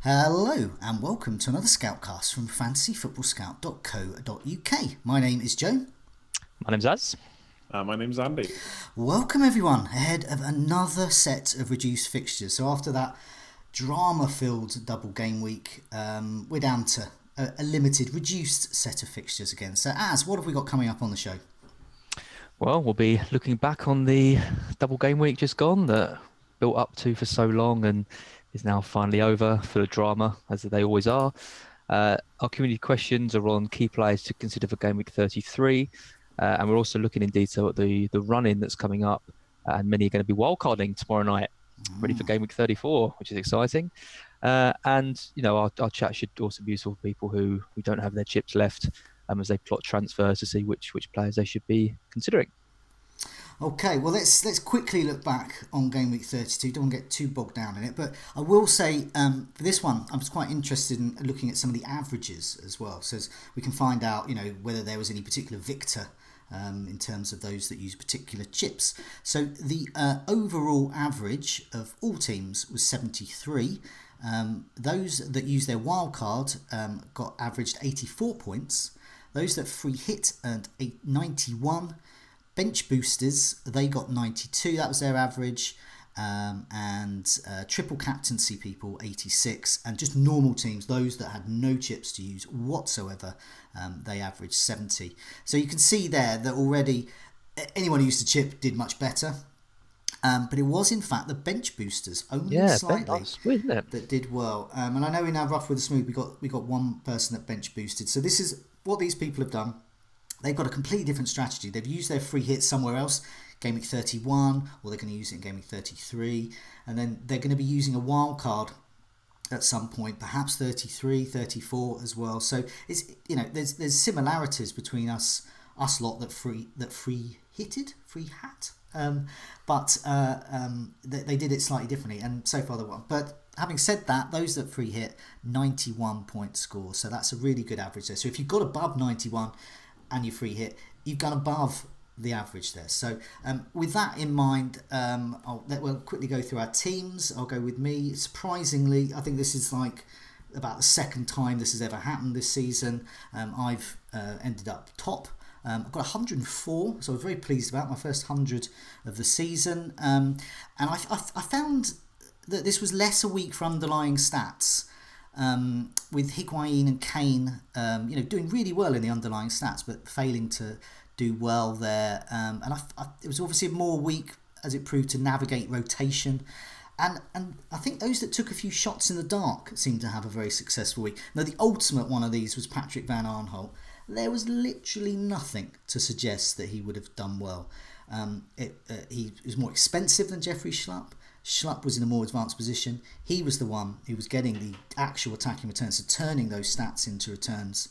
Hello and welcome to another Scoutcast from FFScoutcast.co.uk. My name is Joe. My name's Az. My name's Andy. Welcome everyone ahead of another set of reduced fixtures. So after that drama-filled double game week, we're down to a limited, reduced set of fixtures again. So Az, what have we got coming up on the show? Well, we'll be looking back on the double game week just gone that built up to for so long and is now finally over, full of drama, as they always are. Our community questions are on key players to consider for Game Week 33. And we're also looking in detail at the run-in that's coming up. And many are going to be wildcarding tomorrow night, ready for Game Week 34, which is exciting. And, you know, our chat should also be useful for people who don't have their chips left as they plot transfers to see which players they should be considering. Okay, well let's quickly look back on Game Week 32. Don't want to get too bogged down in it, but I will say for this one, I was quite interested in looking at some of the averages as well, so as we can find out, you know, whether there was any particular victor in terms of those that use particular chips. So the overall average of all teams was 73. Those that used their wildcard got averaged 84 points. Those that free hit earned 91. Bench boosters, they got 92, that was their average, and triple captaincy people 86, and just normal teams, those that had no chips to use whatsoever, they averaged 70. So you can see there that already anyone who used a chip did much better, but it was in fact the bench boosters only slightly that did well. And I know in our Rough with the Smooth we got one person that bench boosted. So this is what these people have done. They've got a completely different strategy. They've used their free hit somewhere else, Game Week 31, or they're going to use it in Game Week 33, and then they're going to be using a wild card at some point, perhaps 33, 34 as well. So it's, you know, there's similarities between us lot that free hat, but they did it slightly differently, and so far they won. But having said that, those that free hit 91 point score, so that's a really good average there. So if you've got above 91 and your free hit, you've gone above the average there. So with that in mind, we'll quickly go through our teams. I'll go with me. Surprisingly, I think this is like about the second time this has ever happened this season. I've ended up top. I've got 104, so I was very pleased about my first 100 of the season. And I found that this was less a week for underlying stats. With Higuain and Kane, doing really well in the underlying stats, but failing to do well there. And it was obviously a more week as it proved to navigate rotation. And I think those that took a few shots in the dark seemed to have a very successful week. Now, the ultimate one of these was Patrick Van Aanholt. There was literally nothing to suggest that he would have done well. He was more expensive than Jeffrey Schlupp. Schlupp was in a more advanced position. He was the one who was getting the actual attacking returns, so turning those stats into returns.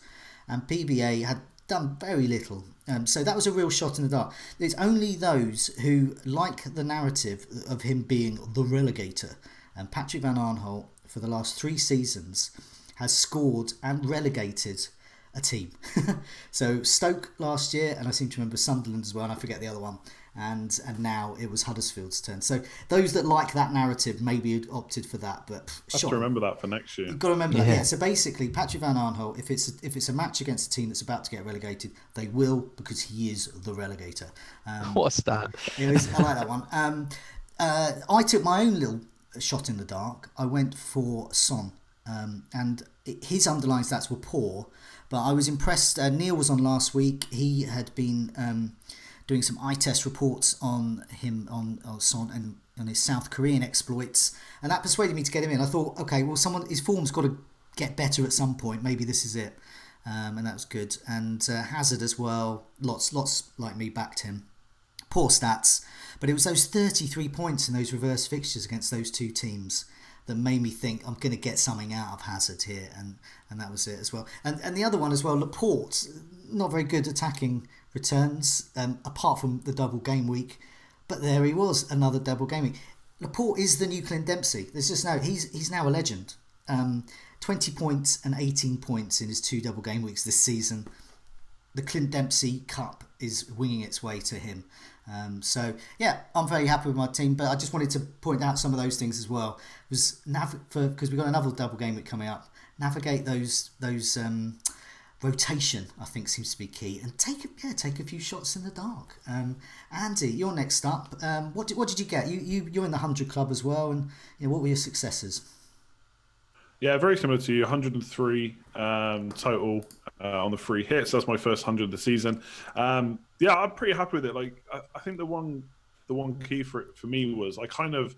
And PBA had done very little. So that was a real shot in the dark. There's only those who like the narrative of him being the relegator. And Patrick Van Aanholt, for the last 3 seasons, has scored and relegated a team. So Stoke last year, and I seem to remember Sunderland as well, and I forget the other one. And now it was Huddersfield's turn. So those that like that narrative maybe opted for that, but I have to remember that for next year. You've got to remember that. Yeah. So basically, Patrick Van Aanholt, if it's a match against a team that's about to get relegated, they will, because he is the relegator. What's that? I like that one. I took my own little shot in the dark. I went for Son, and his underlying stats were poor, but I was impressed. Neil was on last week. He had been doing some eye test reports on him, on Son and on his South Korean exploits, and that persuaded me to get him in. I thought, okay, well, his form's got to get better at some point. Maybe this is it, and that was good. And Hazard as well. Lots like me backed him. Poor stats, but it was those 33 points in those reverse fixtures against those two teams that made me think I'm going to get something out of Hazard here, and that was it as well. And the other one as well, Laporte, not very good attacking returns, apart from the double game week, but there he was, another double game week. Laporte is the new Clint Dempsey. There's just he's now a legend. 20 points and 18 points in his 2 double game weeks this season. The Clint Dempsey Cup is winging its way to him. So yeah, I'm very happy with my team, but I just wanted to point out some of those things as well. Because we've got another double game week coming up. Navigate those rotation, I think, seems to be key, and take a few shots in the dark. Andy, you're next up. What did you get? You're in the 100 club as well, and what were your successes? Yeah, very similar to you. 103 total on the free hits. That's my first 100 of the season. Yeah, I'm pretty happy with it. Like, I think the one key for me was I kind of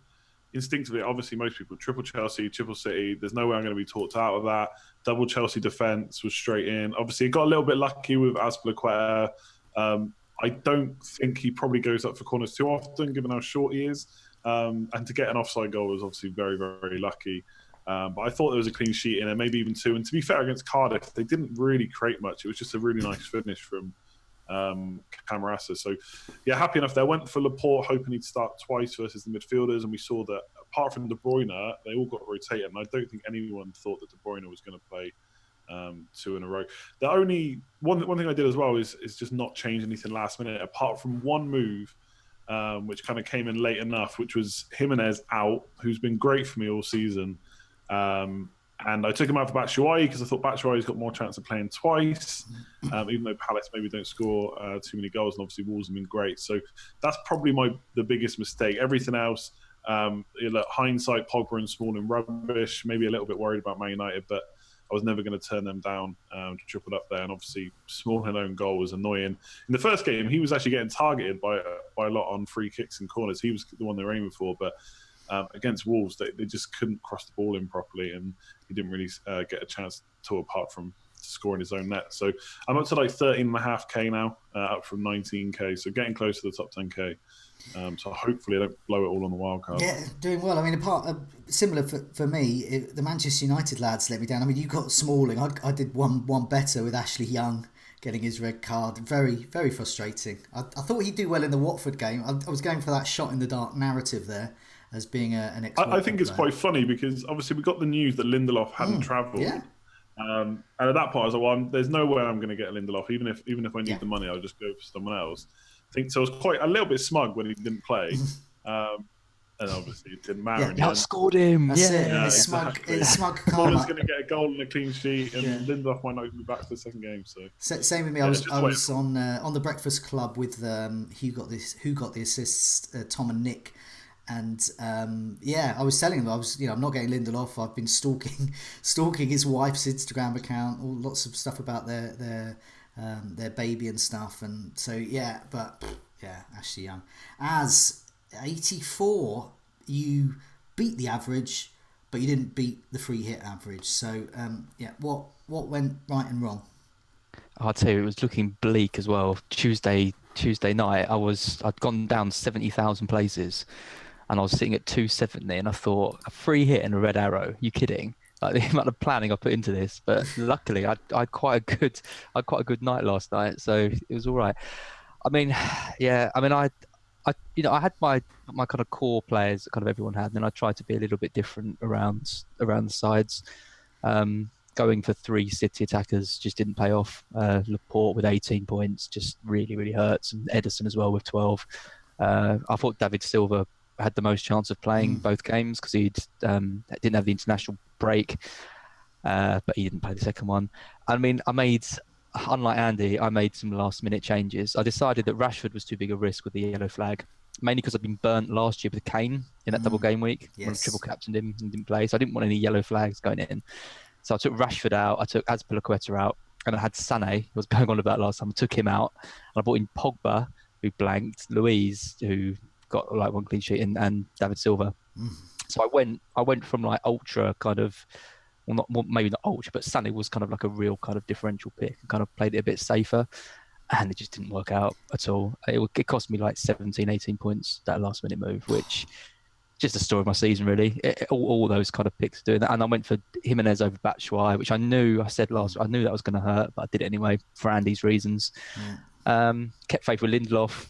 instinctively, obviously most people, triple Chelsea, triple City, there's no way I'm going to be talked out of that. Double Chelsea defence was straight in. Obviously, got a little bit lucky with Azpilicueta. I don't think he probably goes up for corners too often, given how short he is. And to get an offside goal was obviously very, very lucky. But I thought there was a clean sheet in it, maybe even two. And to be fair, against Cardiff, they didn't really create much. It was just a really nice finish from Camarasa. So, yeah, happy enough there. Went for Laporte, hoping he'd start twice versus the midfielders. And we saw that apart from De Bruyne, they all got rotated. And I don't think anyone thought that De Bruyne was going to play two in a row. The only one thing I did as well is just not change anything last minute, apart from one move, which kind of came in late enough, which was Jimenez out, who's been great for me all season. And I took him out for Batshuayi because I thought Batshuayi's got more chance of playing twice, even though Palace maybe don't score too many goals, and obviously Wolves have been great. So that's probably the biggest mistake. Everything else, hindsight, Pogba and Smalling rubbish. Maybe a little bit worried about Man United, but I was never going to turn them down. Tripled up there, and obviously Smalling own goal was annoying. In the first game, he was actually getting targeted by a lot on free kicks and corners. He was the one they were aiming for, but against Wolves, they just couldn't cross the ball in properly, and he didn't really get a chance to, apart from scoring his own net. So I'm up to like 13.5k now, up from 19k, so getting close to the top 10k. So hopefully I don't blow it all on the wild card. Yeah, doing well. I mean, similar for me, the Manchester United lads let me down. I mean, you got Smalling. I did one better with Ashley Young getting his red card. Very, very frustrating. I thought he'd do well in the Watford game. I was going for that shot in the dark narrative there as being an ex. I think it's quite funny because obviously we got the news that Lindelof hadn't travelled. Yeah. And at that point I was like, well, there's no way I'm going to get Lindelof. Even if I need the money, I'll just go for someone else. So I was quite a little bit smug when he didn't play. And obviously it didn't matter. Yeah, outscored him. That's it. Yeah, it's exactly. smug karma. Smalling's going to get a goal and a clean sheet, and Lindelof might not be back for the second game. So same with me. I was on the Breakfast Club with who got the assists, Tom and Nick. And I was telling them I'm not getting Lindelof. I've been stalking his wife's Instagram account, lots of stuff about their baby and stuff. And so Ashley Young. As 84, you beat the average, but you didn't beat the free hit average. So what went right and wrong? I'd say it was looking bleak as well. Tuesday night, I'd gone down 70,000 places. And I was sitting at 270, and I thought, a free hit and a red arrow. You kidding? Like the amount of planning I put into this. But luckily, I had quite a good night last night, so it was all right. I mean, yeah. I mean, I had my kind of core players that kind of everyone had, and then I tried to be a little bit different around the sides. Going for 3 City attackers just didn't pay off. Laporte with 18 points just really, really hurts, and Ederson as well with 12. I thought David Silva had the most chance of playing both games because he didn't have the international break, but he didn't play the second one. I mean, unlike Andy, I made some last-minute changes. I decided that Rashford was too big a risk with the yellow flag, mainly because I'd been burnt last year with Kane in that double game week when I triple captained him and didn't play, so I didn't want any yellow flags going in. So I took Rashford out, I took Azpilicueta out, and I had Sané, who was going on about last time. I took him out, and I brought in Pogba, who blanked, Luiz, who got like 1 clean sheet, and David Silva. So I went from like ultra kind of, maybe not ultra, but Sané was kind of like a real kind of differential pick and kind of played it a bit safer, and it just didn't work out at all. It cost me like 17, 18 points, that last minute move, which just the story of my season really. All those kind of picks doing that, and I went for Jimenez over Batshuayi, which I knew that was going to hurt, but I did it anyway for Andy's reasons. Kept faith with Lindelof.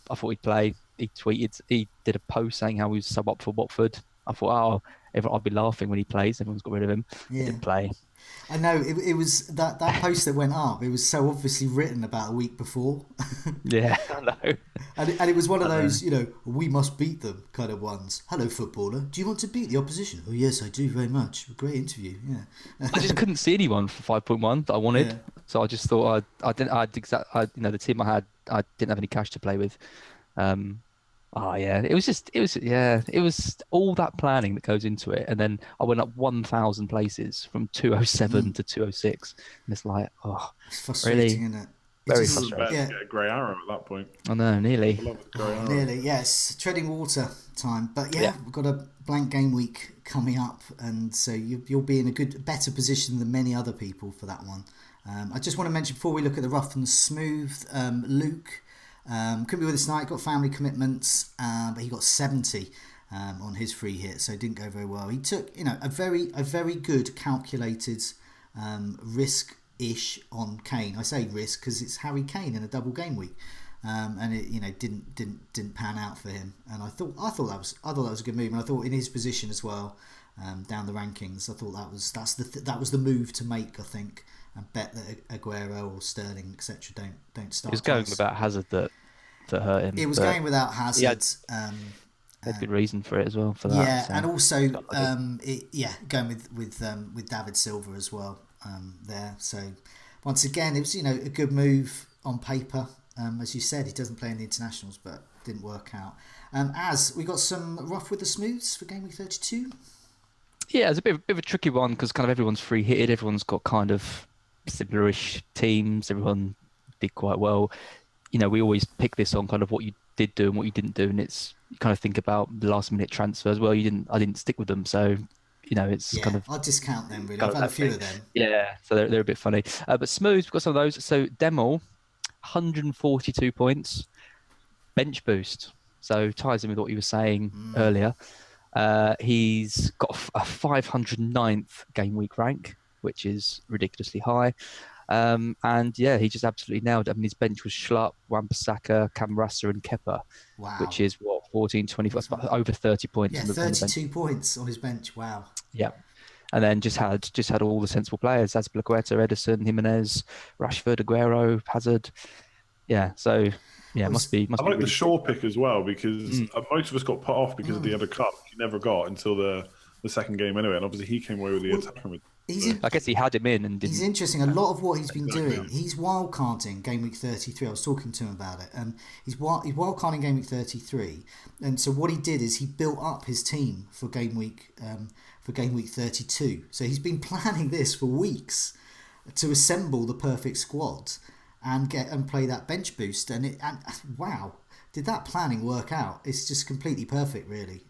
I thought he'd play. He did a post saying how he was sub up for Watford. I thought, I'll be laughing when he plays. Everyone's got rid of him. He didn't play. I know it was that post that went up. It was so obviously written about a week before. Yeah, I know. And it was one of those, we must beat them kind of ones. Hello, footballer. Do you want to beat the opposition? Oh, yes, I do very much. Great interview. Yeah. I just couldn't see anyone for 5.1 that I wanted, Yeah. so I just thought the team I had, I didn't have any cash to play with. It was all that planning that goes into it, and then I went up 1,000 places from 207 to 206, and it's like, it's frustrating, really? isn't it? Very It's frustrating. best to get a grey arrow at that point. I know, nearly. I love a grey arrow. Nearly, yes. Treading water time. But Yeah. we've got a blank game week coming up, and so you'll be in a better position than many other people for that one. I just want to mention before we look at the rough and the smooth, Luke couldn't be with us tonight, got family commitments, but he got 70 on his free hit, so it didn't go very well. He took a very good calculated risk-ish on Kane. I say risk because it's Harry Kane in a double game week, and it didn't pan out for him. And I thought that was a good move, and I thought in his position as well, down the rankings, I thought that was the move to make. I think. And bet that Aguero or Sterling, etc., don't start. It was going twice. without Hazard that hurt him. It was going without Hazard. Had good reason for it as well for that. Yeah, so. and also going with David Silva as well there. So once again, it was a good move on paper. As you said, he doesn't play in the internationals, but didn't work out. As we got some rough with the smooths for game week 32. Yeah, it's a bit of a tricky one because kind of everyone's free hitted. Everyone's got kind of similar-ish teams. Everyone did quite well. We always pick this on kind of what you did do and what you didn't do, and it's you kind of think about the last-minute transfers. Well, I didn't stick with them, so it's kind of. I'll discount them really. I've had a few of them. Yeah, so they're a bit funny. But smooth, we've got some of those. So Demol, 142 points, bench boost. So ties in with what you were saying earlier. He's got a 509th game week rank, which is ridiculously high. He just absolutely nailed it. I mean, his bench was Schlupp, Wan-Bissaka, Kamrasa and Kepa, which is 14, 24, it's about over 30 points. Yeah, 32 points on his bench. Wow. Yeah. And then just had all the sensible players: Azpilicueta, Ederson, Jimenez, Rashford, Aguero, Hazard. Yeah, so must be. I like really the Shaw pick as well because most of us got put off because of the other cup. He never got until the second game anyway, and obviously he came away with the attachment. I guess he had him in and didn't. He's interesting. A lot of what he's been doing, he's wildcarding game week 33. I was talking to him about it, and he's wildcarding game week 33. And so what he did is he built up his team for game week 32. So he's been planning this for weeks to assemble the perfect squad and play that bench boost. And wow. Did that planning work out? It's just completely perfect, really.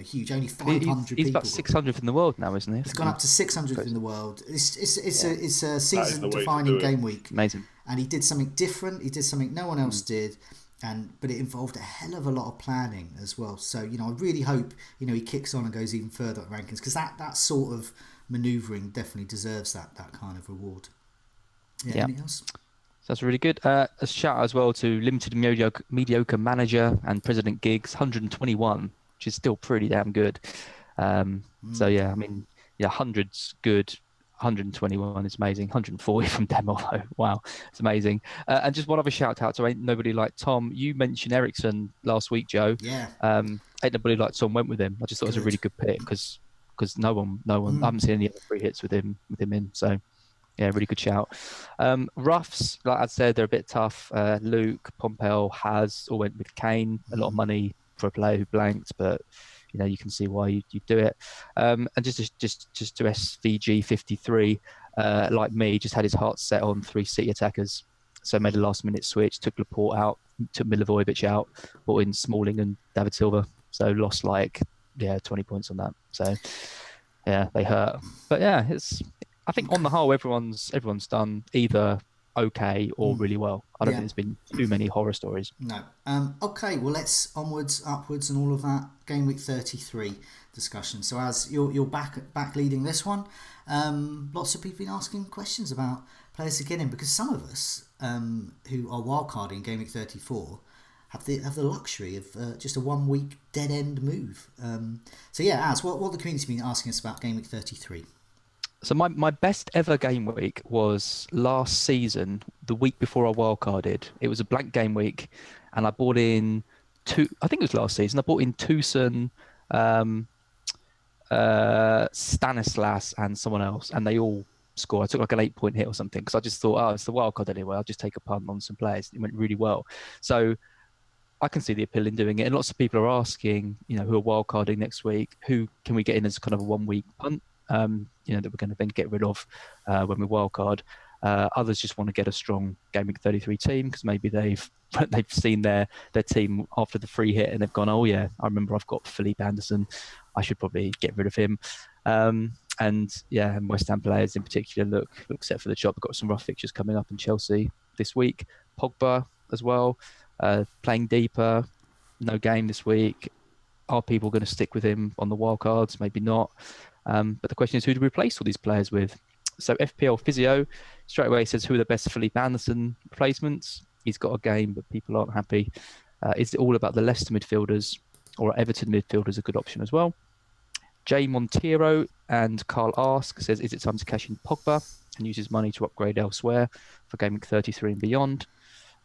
Huge. Only 500 people. He's about 600th in the world now, isn't he? He's gone up to 600th in the world. It's a season-defining game week. Amazing. And he did something different. He did something no one else did, but it involved a hell of a lot of planning as well. So I really hope he kicks on and goes even further at rankings because that sort of manoeuvring definitely deserves that kind of reward. Yeah. Anything else? That's really good. A shout out as well to Limited Mediocre Manager and President Giggs, 121, which is still pretty damn good. So yeah, I mean, 100's good. 121 is amazing. 140 from Demo though. Wow, it's amazing. And just one other shout out to Ain't Nobody Like Tom. You mentioned Ericsson last week, Joe. Yeah. Ain't Nobody Like Tom went with him. I just thought it was a really good pick because no one. I haven't seen any other free hits with him in. So. Yeah, really good shout. Roughs, like I said, they're a bit tough. Luke, Pompeo, all went with Kane. A lot of money for a player who blanked, but you can see why you do it. And just to SVG 53, like me, just had his heart set on 3 City attackers. So made a last-minute switch, took Laporte out, took Milivojevic out, brought in Smalling and David Silva. So lost 20 points on that. So yeah, they hurt. But yeah, I think on the whole, everyone's done either okay or really well. I don't think there's been too many horror stories. No. Okay, well, let's onwards, upwards, and all of that. Game week 33 discussion. So as you're back leading this one, lots of people been asking questions about players to get in because some of us who are wildcarding game week 34 have the luxury of just a 1 week dead end move. So yeah, Az, what the community's been asking us about game week 33? So my best ever game week was last season, the week before I wildcarded. It was a blank game week, and I bought in I think it was last season, I bought in Tucson, Stanislas, and someone else, and they all scored. I took like an 8-point hit or something because I just thought, oh, it's the wildcard anyway. I'll just take a punt on some players. It went really well. So I can see the appeal in doing it. And lots of people are asking, who are wildcarding next week, who can we get in as kind of a 1-week punt, that we're going to then get rid of when we wildcard. Others just want to get a strong Gameweek 33 team because maybe they've seen their team after the free hit and they've gone, oh yeah, I remember I've got Felipe Anderson. I should probably get rid of him. And West Ham players in particular look set for the job. We've got some rough fixtures coming up in Chelsea this week. Pogba as well, playing deeper, no game this week. Are people going to stick with him on the wild cards? Maybe not. But the question is, who to replace all these players with? So FPL Physio straight away says, who are the best Felipe Anderson replacements? He's got a game, but people aren't happy. Is it all about the Leicester midfielders, or Everton midfielders a good option as well? Jay Montero and Carl Ask says, is it time to cash in Pogba and use his money to upgrade elsewhere for Gameweek 33 and beyond?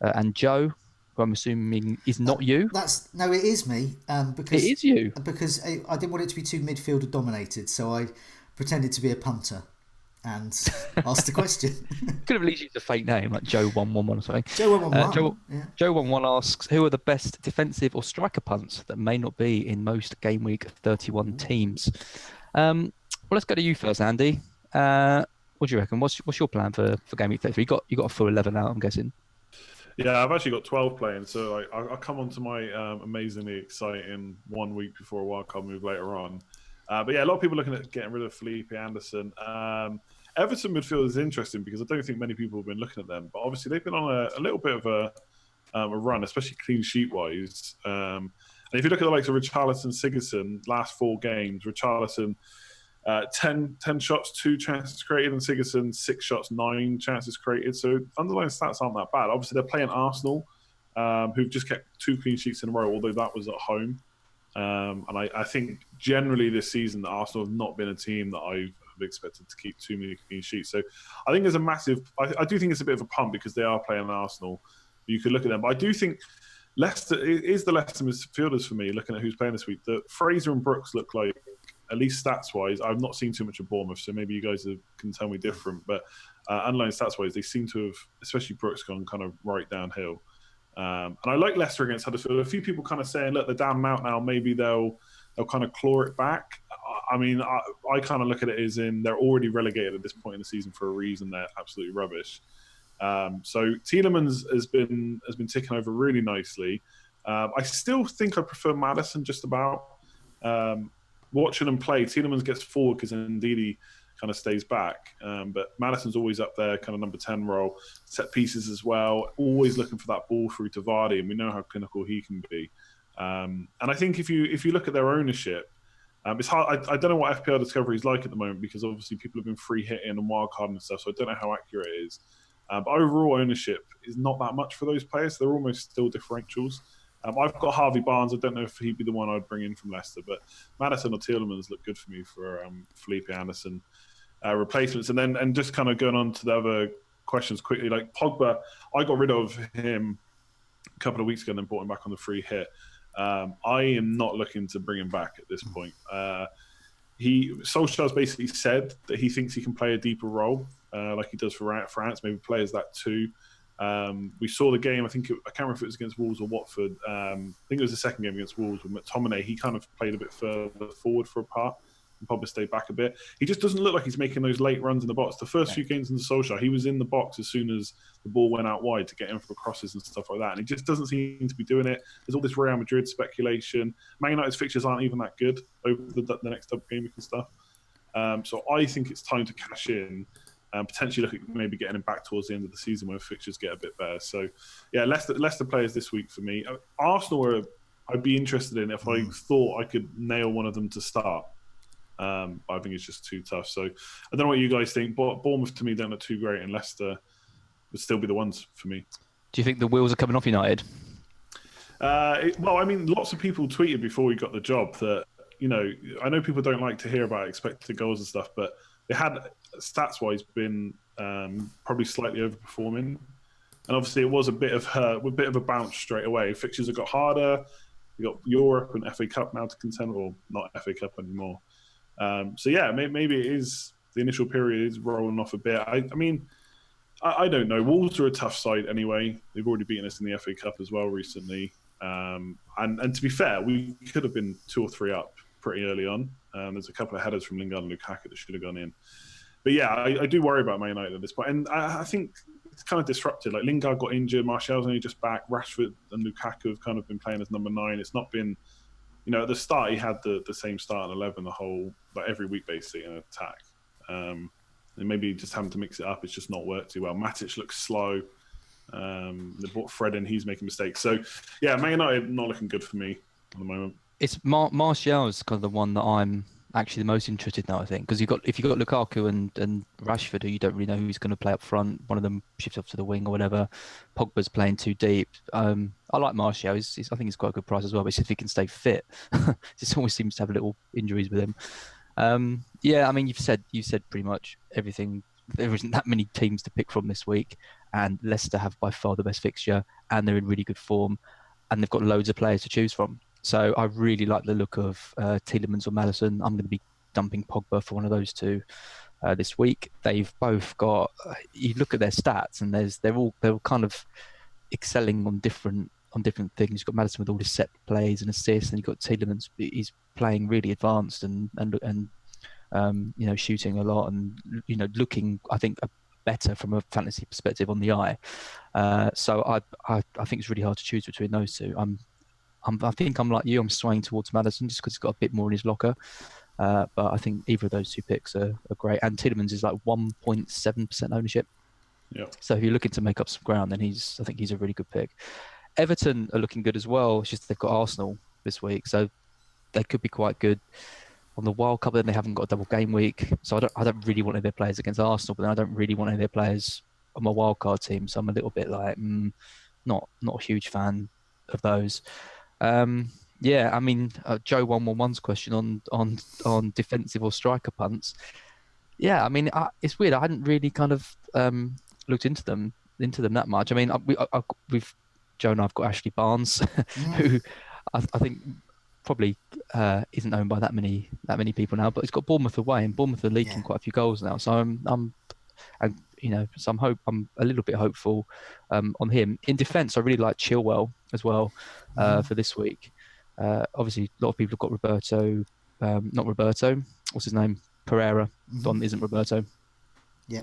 And Joe, who I'm assuming is not you. No, it is me. Because it is you. Because I didn't want it to be too midfielder dominated, so I pretended to be a punter and asked the question. Could have at least used a fake name like Joe111 or something. Joe111. Joe11 asks, who are the best defensive or striker punts that may not be in most Game Week 31 teams? Well, let's go to you first, Andy. What do you reckon? What's your plan for Game Week 33? You got a full 11 out, I'm guessing. Yeah, I've actually got 12 playing, so I'll come on to my amazingly exciting 1 week before a wildcard move later on. But yeah, a lot of people are looking at getting rid of Felipe Anderson. Everton midfield is interesting because I don't think many people have been looking at them, but obviously they've been on a little bit of a run, especially clean sheet wise. And if you look at the likes of Richarlison, Sigurdsson, last 4 games, Richarlison 10 shots, 2 chances created, and Sigurdsson 6 shots, 9 chances created. So underlying stats aren't that bad. Obviously they're playing Arsenal, who've just kept 2 clean sheets in a row, although that was at home. And I think generally this season Arsenal have not been a team that I've expected to keep too many clean sheets. So I think there's a massive... I do think it's a bit of a punt because they are playing Arsenal. You could look at them. But I do think Leicester is the Leicester midfielders for me, looking at who's playing this week. The Fraser and Brooks look like, at least stats-wise, I've not seen too much of Bournemouth, so maybe you guys can tell me different. But underlying stats-wise, they seem to have, especially Brooks, gone kind of right downhill. And I like Leicester against Huddersfield. A few people kind of saying, look, they're down and out now, maybe they'll kind of claw it back. I mean, I kind of look at it as in they're already relegated at this point in the season for a reason. They're absolutely rubbish. So Tielemans has been ticking over really nicely. I still think I prefer Maddison just about. Watching them play, Tielemans gets forward because Ndidi kind of stays back. But Maddison's always up there, kind of number 10 role. Set pieces as well, always looking for that ball through to Vardy, and we know how clinical he can be. And I think if you look at their ownership, it's hard. I don't know what FPL Discovery is like at the moment because obviously people have been free hitting and wildcarding and stuff, so I don't know how accurate it is. But overall ownership is not that much for those players. They're almost still differentials. I've got Harvey Barnes. I don't know if he'd be the one I'd bring in from Leicester, but Maddison or Tielemans look good for me for Felipe Anderson replacements. And just kind of going on to the other questions quickly, like Pogba, I got rid of him a couple of weeks ago and then brought him back on the free hit. I am not looking to bring him back at this point. Solskjaer's basically said that he thinks he can play a deeper role, like he does for France, maybe play as that too. We saw the game, I can't remember if it was against Wolves or Watford. I think it was the second game against Wolves with McTominay. He kind of played a bit further forward for a part and Pogba stayed back a bit. He just doesn't look like he's making those late runs in the box. The first few games in the Solskjaer, he was in the box as soon as the ball went out wide to get in for crosses and stuff like that. And he just doesn't seem to be doing it. There's all this Real Madrid speculation. Man United's fixtures aren't even that good over the next double game week and stuff. So I think it's time to cash in and potentially look at maybe getting him back towards the end of the season when fixtures get a bit better. So, yeah, Leicester players this week for me. Arsenal I'd be interested in if I thought I could nail one of them to start. I think it's just too tough. So I don't know what you guys think. But Bournemouth to me don't look too great, and Leicester would still be the ones for me. Do you think the wheels are coming off United? Well, I mean, lots of people tweeted before we got the job that, I know people don't like to hear about expected goals and stuff, but they had stats-wise been probably slightly overperforming, and obviously it was a bit of a bounce straight away. Fixtures have got harder. You got Europe and FA Cup now to contend, or not FA Cup anymore. So yeah, maybe it is the initial period is rolling off a bit. I mean, I don't know. Wolves are a tough side anyway. They've already beaten us in the FA Cup as well recently. And to be fair, we could have been 2 or 3 up pretty early on. There's a couple of headers from Lingard and Lukaku that should have gone in. But yeah, I do worry about Man United at this point. And I think it's kind of disrupted. Like Lingard got injured, Martial's only just back, Rashford and Lukaku have kind of been playing as number 9. It's not been, at the start he had the same start in 11 every week basically in attack. And maybe just having to mix it up, it's just not worked too well. Matic looks slow. They brought Fred in, he's making mistakes. So yeah, Man United not looking good for me at the moment. It's Martial is kind of the one that I'm actually the most interested now, I think, because if you've got Lukaku and Rashford, who you don't really know who's going to play up front, one of them shifts off to the wing or whatever. Pogba's playing too deep. I like Martial. I think he's quite a good price as well, but it's if he can stay fit. Just always seems to have little injuries with him. Yeah, I mean, you've said pretty much everything. There isn't that many teams to pick from this week, and Leicester have by far the best fixture, and they're in really good form, and they've got loads of players to choose from. So I really like the look of Tielemans or Maddison. I'm going to be dumping Pogba for one of those two this week. They've both got. You look at their stats, and they're kind of excelling on different things. You've got Maddison with all his set plays and assists, and you've got Tielemans. He's playing really advanced and shooting a lot and looking, I think, better from a fantasy perspective on the eye. So I think it's really hard to choose between those two. I think I'm like you. I'm swaying towards Maddison just because he's got a bit more in his locker. But I think either of those two picks are great. And Tielemans is like 1.7% ownership. Yeah. So if you're looking to make up some ground, then I think he's a really good pick. Everton are looking good as well. It's just they've got Arsenal this week, so they could be quite good. On the World Cup, then they haven't got a double game week, so I don't really want any of their players against Arsenal, but then I don't really want any of their players on my wildcard team. So I'm a little bit like not a huge fan of those. Yeah, I mean, Joe 111's question on defensive or striker punts. Yeah, I mean, it's weird. I hadn't really kind of looked into them that much. I mean, we've Joe and I've got Ashley Barnes, who I think probably isn't owned by that many people now, but he's got Bournemouth away, and Bournemouth are leaking quite a few goals now. So I'm a little bit hopeful on him. In defence, I really like Chilwell as well for this week. Obviously, a lot of people have got Roberto, not Roberto. What's his name? Pereira. Don isn't Roberto. Yeah,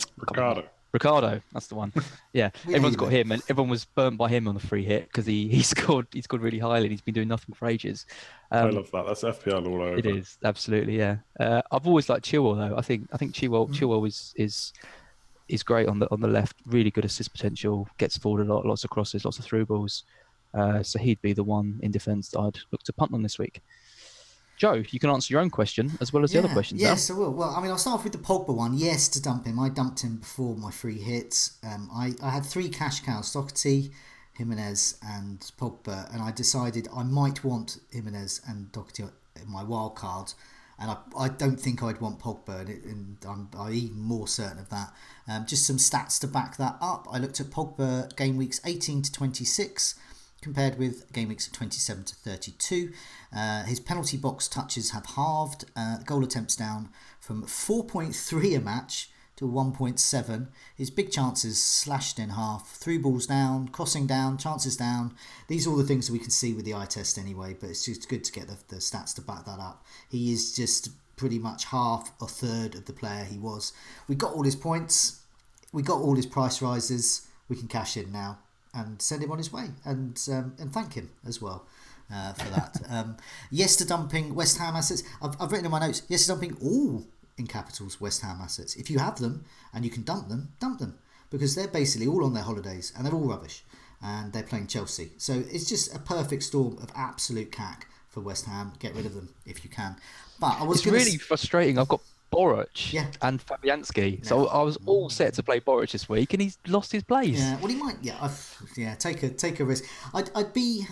Ricardo, that's the one. Yeah, everyone's got him, and everyone was burnt by him on the free hit because he scored really highly, and he's been doing nothing for ages. I love that. That's FPL all over. It is absolutely, yeah. I've always liked Chilwell though. I think Chilwell is great on the left. Really good assist potential. Gets forward a lot, lots of crosses, lots of through balls. So he'd be the one in defence that I'd look to punt on this week. Joe, you can answer your own question as well as the other questions. Yes, I will. Well, I mean, I'll start off with the Pogba one. Yes, to dump him. I dumped him before my free hits. I had 3 cash cows, Doherty, Jimenez and Pogba, and I decided I might want Jimenez and Doherty in my wild card, and I don't think I'd want Pogba, and I'm even more certain of that. Just some stats to back that up. I looked at Pogba game weeks 18 to 26, compared with game weeks 27 to 32. His penalty box touches have halved. Goal attempts down from 4.3 a match to 1.7. His big chances slashed in half. Through balls down, crossing down, chances down. These are all the things that we can see with the eye test anyway, but it's just good to get the stats to back that up. He is just pretty much half or third of the player he was. We got all his points. We got all his price rises. We can cash in now and send him on his way, and thank him as well for that. Yes to dumping West Ham assets. I've written in my notes, yes to dumping all, in capitals, West Ham assets. If you have them and you can dump them, because they're basically all on their holidays and they're all rubbish, and they're playing Chelsea. So it's just a perfect storm of absolute cack for West Ham. Get rid of them if you can. But it's really frustrating. I've got Boric and Fabianski. So I was all set to play Boric this week, and he's lost his place. Yeah, well, he might. Take a risk. I'd be,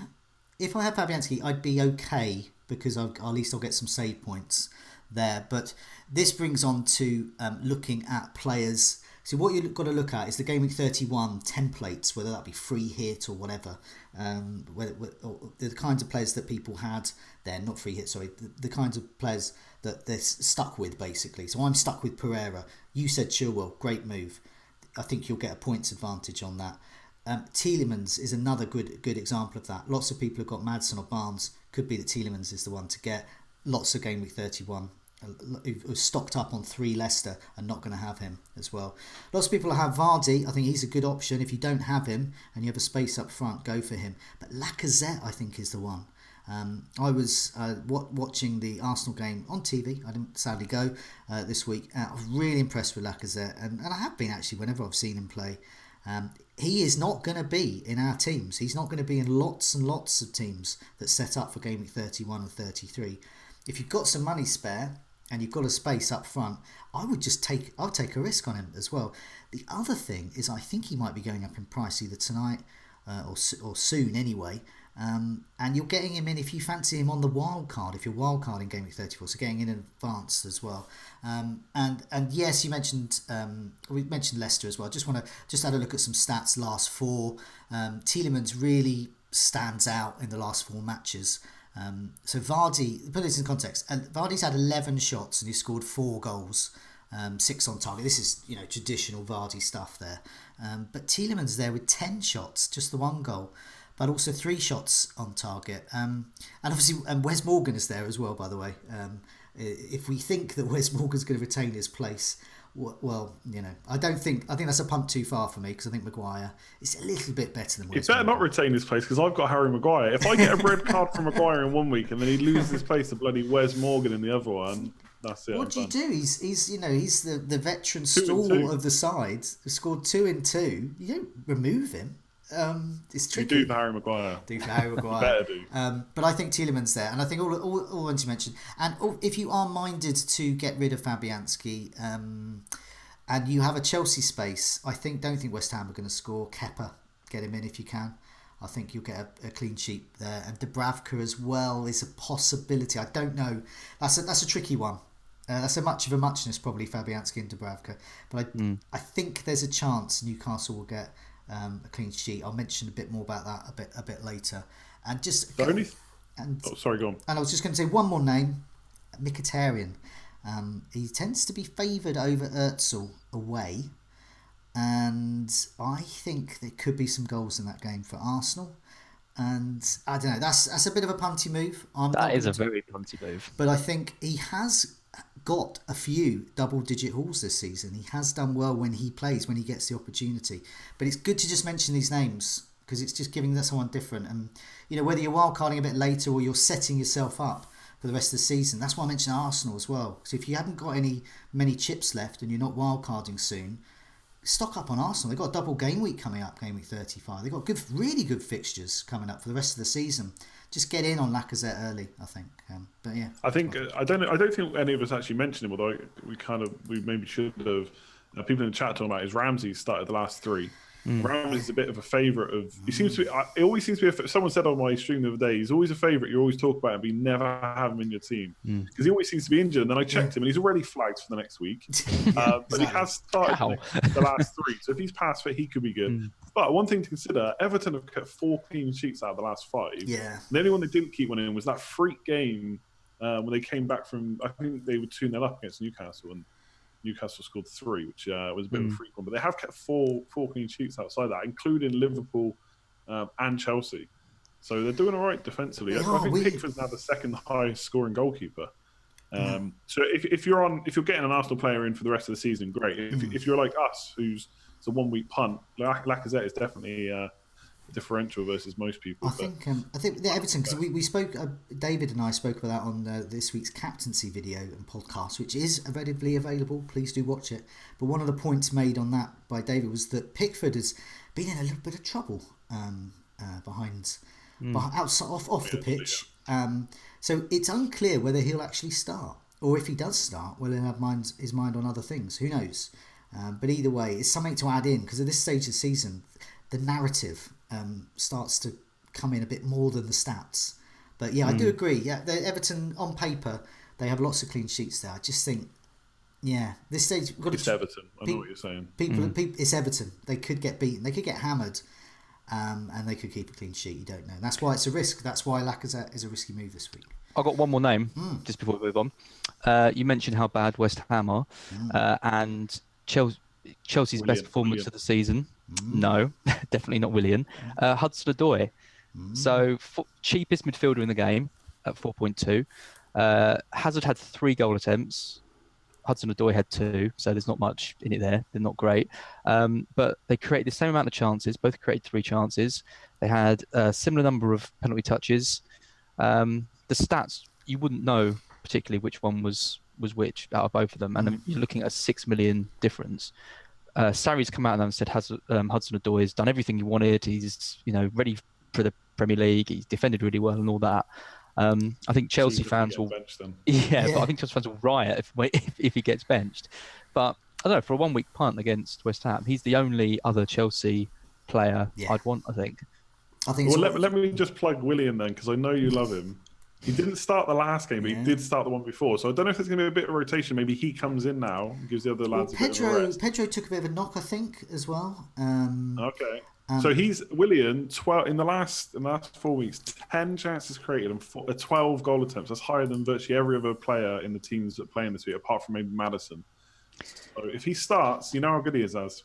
if I had Fabianski, I'd be okay, because at least I'll get some save points there. But this brings on to looking at players. So what you've got to look at is the Gameweek 31 templates, whether that be free hit or whatever. Or the kinds of players that people had there, not free hit, sorry, the kinds of players that they're stuck with, basically. So I'm stuck with Pereira. You said Chilwell, great move. I think you'll get a points advantage on that. Tielemans is another good example of that. Lots of people have got Maddison or Barnes. Could be that Tielemans is the one to get. Lots of Gameweek 31 who've stocked up on 3 Leicester are not going to have him as well. Lots of people have Vardy. I think he's a good option. If you don't have him and you have a space up front, go for him. But Lacazette, I think, is the one. I was watching the Arsenal game on TV. I didn't sadly go this week. I was really impressed with Lacazette, and I have been actually whenever I've seen him play. He is not going to be in our teams. He's not going to be in lots and lots of teams that set up for Gameweek 31 and 33. If you've got some money spare and you've got a space up front, I'll take a risk on him as well. The other thing is I think he might be going up in price either tonight or soon anyway. And you're getting him in if you fancy him on the wild card, if you're wild card in Gameweek 34, so getting in advance as well. And yes, you mentioned we mentioned Leicester as well. Just had a look at some stats. Last 4, Tielemans really stands out in the last 4 matches. So Vardy, put this in context, and Vardy's had 11 shots and he scored 4 goals, 6 on target. This is traditional Vardy stuff there. But Tielemans there with 10 shots, just the 1 goal. But also 3 shots on target. And obviously, Wes Morgan is there as well, by the way. If we think that Wes Morgan's going to retain his place, well, I think that's a punt too far for me, because I think Maguire is a little bit better than Wes Morgan. He better not retain his place, because I've got Harry Maguire. If I get a red card from Maguire in 1 week and then he loses his place to bloody Wes Morgan in the other one, that's it. What do you do? He's the veteran stall of the side. He scored 2 in 2. You don't remove him. It's tricky. You do for Harry Maguire. Better do. But I think Tielemans there, and I think all ones you mentioned. And if you are minded to get rid of Fabianski, and you have a Chelsea space, don't think West Ham are going to score. Kepa, get him in if you can. I think you'll get a clean sheet there, and Dubravka as well is a possibility. I don't know. That's a tricky one. That's a much of a muchness, probably Fabianski and Dubravka. But I think there's a chance Newcastle will get a clean sheet. I'll mention a bit more about that a bit later. And just sorry, go on. And I was just going to say one more name, Mkhitaryan. He tends to be favoured over Özil away, and I think there could be some goals in that game for Arsenal. And I don't know. That's a bit of a punty move. That is a very punty move. But I think he has got a few double-digit hauls this season. He has done well when he plays, when he gets the opportunity. But it's good to just mention these names, because it's just giving someone different. And whether you're wildcarding a bit later or you're setting yourself up for the rest of the season, that's why I mentioned Arsenal as well. Because if you haven't got many chips left and you're not wildcarding soon, stock up on Arsenal. They've got a double game week coming up, game week 35. They've got really good fixtures coming up for the rest of the season. Just get in on Lacazette early, I think. But yeah, I think I don't think any of us actually mentioned him, although we maybe should have. People in the chat talking about his Ramsey started the last 3. Ramsey's a bit of a favourite of. He seems to be. It always seems to be. Someone said on my stream the other day, he's always a favourite. You always talk about him, but you never have him in your team because he always seems to be injured. And then I checked him, and he's already flagged for the next week. But he has started the last 3, so if he's passed fit, he could be good. But one thing to consider: Everton have kept 4 clean sheets out of the last 5. Yeah. The only one they didn't keep one in was that freak game when they came back from. I think they were 2-0 up against Newcastle, and Newcastle scored 3, which was a bit of a freak one. But they have kept 4 clean sheets outside that, including Liverpool and Chelsea. So they're doing all right defensively. I think Pickford's now the 2nd highest scoring goalkeeper. So if you're getting an Arsenal player in for the rest of the season, great. If you're like us, who's it's a 1-week punt, Lacazette is definitely a differential versus most people. I think the Everton, because we spoke, David and I spoke about that on this week's Captaincy video and podcast, which is readily available. Please do watch it. But one of the points made on that by David was that Pickford has been in a little bit of trouble off the pitch. So it's unclear whether he'll actually start, or if he does start, will he have his mind on other things? Who knows? But either way, it's something to add in, because at this stage of the season, the narrative starts to come in a bit more than the stats. But yeah, I do agree. Yeah, the Everton on paper They have lots of clean sheets there. I just think, this stage we've got It's Everton. I know what you're saying. People, it's Everton. They could get beaten. They could get hammered, and they could keep a clean sheet. You don't know. And that's why it's a risk. That's why Lacazette is a risky move this week. I've got one more name just before we move on. You mentioned how bad West Ham are, and Chelsea's best performance of the season. No, definitely not Willian. Hudson-Odoi. So cheapest midfielder in the game at 4.2. Hazard had 3 goal attempts. Hudson-Odoi had 2, so there's not much in it there. They're not great. But they created the same amount of chances. Both created 3 chances. They had a similar number of penalty touches. The stats, you wouldn't know particularly which one was which out of both of them. And you're looking at a 6 million difference. Sarri's come out and said Hudson-Odoi has done everything he wanted. He's ready for the Premier League. He's defended really well and all that. I think Chelsea fans will, but I think Chelsea fans will riot if he gets benched. But I don't know, for a 1-week punt against West Ham, he's the only other Chelsea player I'd want. I think. Well, let me just plug Willian then, because I know you love him. He didn't start the last game, but he did start the one before. So I don't know if there's going to be a bit of rotation. Maybe he comes in now and gives the other lads a bit of a rest. Pedro took a bit of a knock, I think, as well. Okay. So he's Willian 12 in the last 4 weeks, 10 chances created and 12 goal attempts. That's higher than virtually every other player in the teams that play in this week, apart from maybe Maddison. So if he starts, you know how good he is as.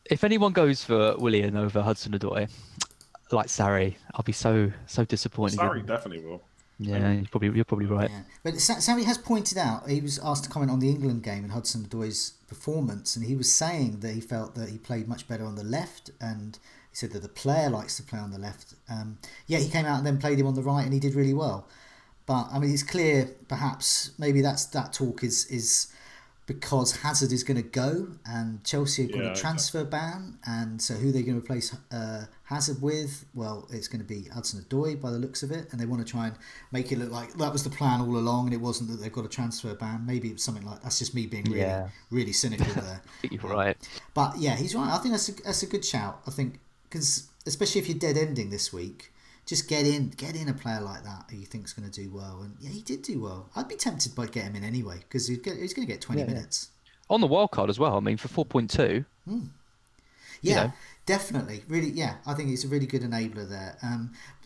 If anyone goes for Willian over Hudson-Odoi, like Sarri, I'll be so disappointed. Sarri definitely will. Yeah, you're probably right. Yeah. But Sarri has pointed out, he was asked to comment on the England game and Hudson-Odoi's performance, and he was saying that he felt that he played much better on the left, and he said that the player likes to play on the left. He came out and then played him on the right, and he did really well. But I mean, it's clear, perhaps maybe that talk is because Hazard is going to go, and Chelsea have got a transfer ban, and so who they're going to replace Hazard with? Well, it's going to be Hudson-Odoi by the looks of it, and they want to try and make it look like that was the plan all along, and it wasn't that they've got a transfer ban. Maybe it's something like that's just me being really cynical there. I think you're right. But yeah, he's right. I think that's a good shout. I think because especially if you're dead ending this week, just get in a player like that who you think's going to do well, and he did do well. I'd be tempted by getting him in anyway because he's going to get 20 minutes on the wild card as well. I mean, for 4.2. Definitely, really. I think it's a really good enabler there.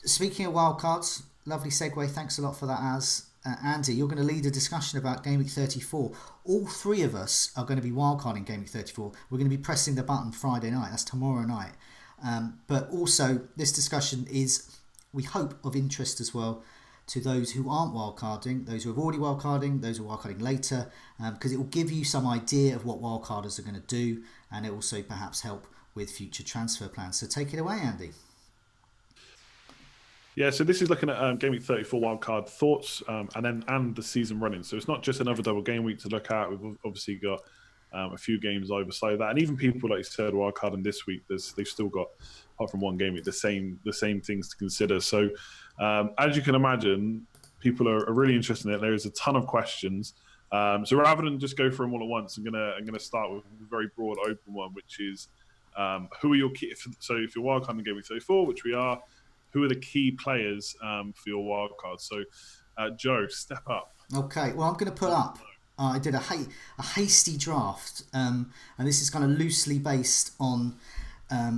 Speaking of wild cards, lovely segue. Thanks a lot for that, Andy. You're going to lead a discussion about Gameweek 34. All 3 of us are going to be wildcarding Gameweek 34. We're going to be pressing the button Friday night. That's tomorrow night. But also, this discussion is, we hope, of interest as well to those who aren't wildcarding, those who have already wildcarding, those who are wildcarding later, because it will give you some idea of what wildcarders are going to do, and it also perhaps help with future transfer plans. So take it away, Andy. Yeah, so this is looking at Game Week 34 wildcard thoughts and the season running. So it's not just another double game week to look at. We've obviously got a few games either side of that, and even people like you said wildcarding this week, they've still got, apart from one game week, the same things to consider. So as you can imagine, people are really interested in it. There is a ton of questions. So rather than just go for them all at once, I'm gonna start with a very broad, open one, which is who are your key? So if you're wildcarding Game Week 34, which we are, who are the key players for your wildcard? So Joe, step up. Okay, well I'm going to put up. I did a hasty draft, and this is kind of loosely based on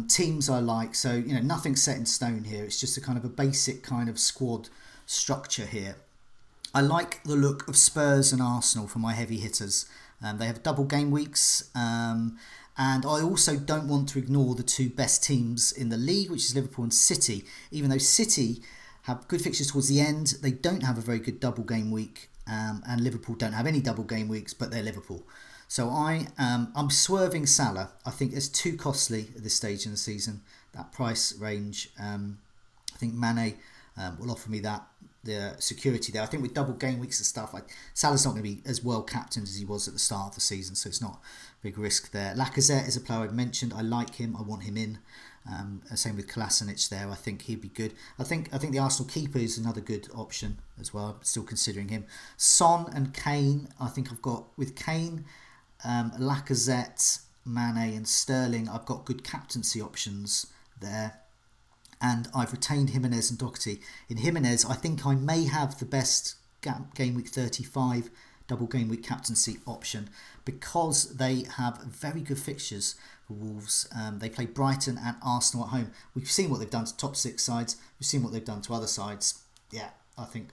teams I like. So nothing's set in stone here. It's just a kind of a basic kind of squad structure here. I like the look of Spurs and Arsenal for my heavy hitters. They have double game weeks, and I also don't want to ignore the 2 best teams in the league, which is Liverpool and City. Even though City have good fixtures towards the end, they don't have a very good double game week, and Liverpool don't have any double game weeks, but they're Liverpool. So I'm swerving Salah. I think it's too costly at this stage in the season. That price range, I think Mane will offer me the security there. I think with double game weeks and stuff, Salah's not going to be as well captained as he was at the start of the season, so it's not a big risk there. Lacazette is a player I've mentioned. I like him. I want him in. Same with Kolasinac there. I think he'd be good. I think the Arsenal keeper is another good option as well. I'm still considering him. Son and Kane. I think I've got with Kane, Lacazette, Mane and Sterling. I've got good captaincy options there. And I've retained Jimenez and Doherty. In Jimenez, I think I may have the best game week 35 double game week captaincy option because they have very good fixtures for Wolves. They play Brighton and Arsenal at home. We've seen what they've done to top 6 sides. We've seen what they've done to other sides. Yeah, I think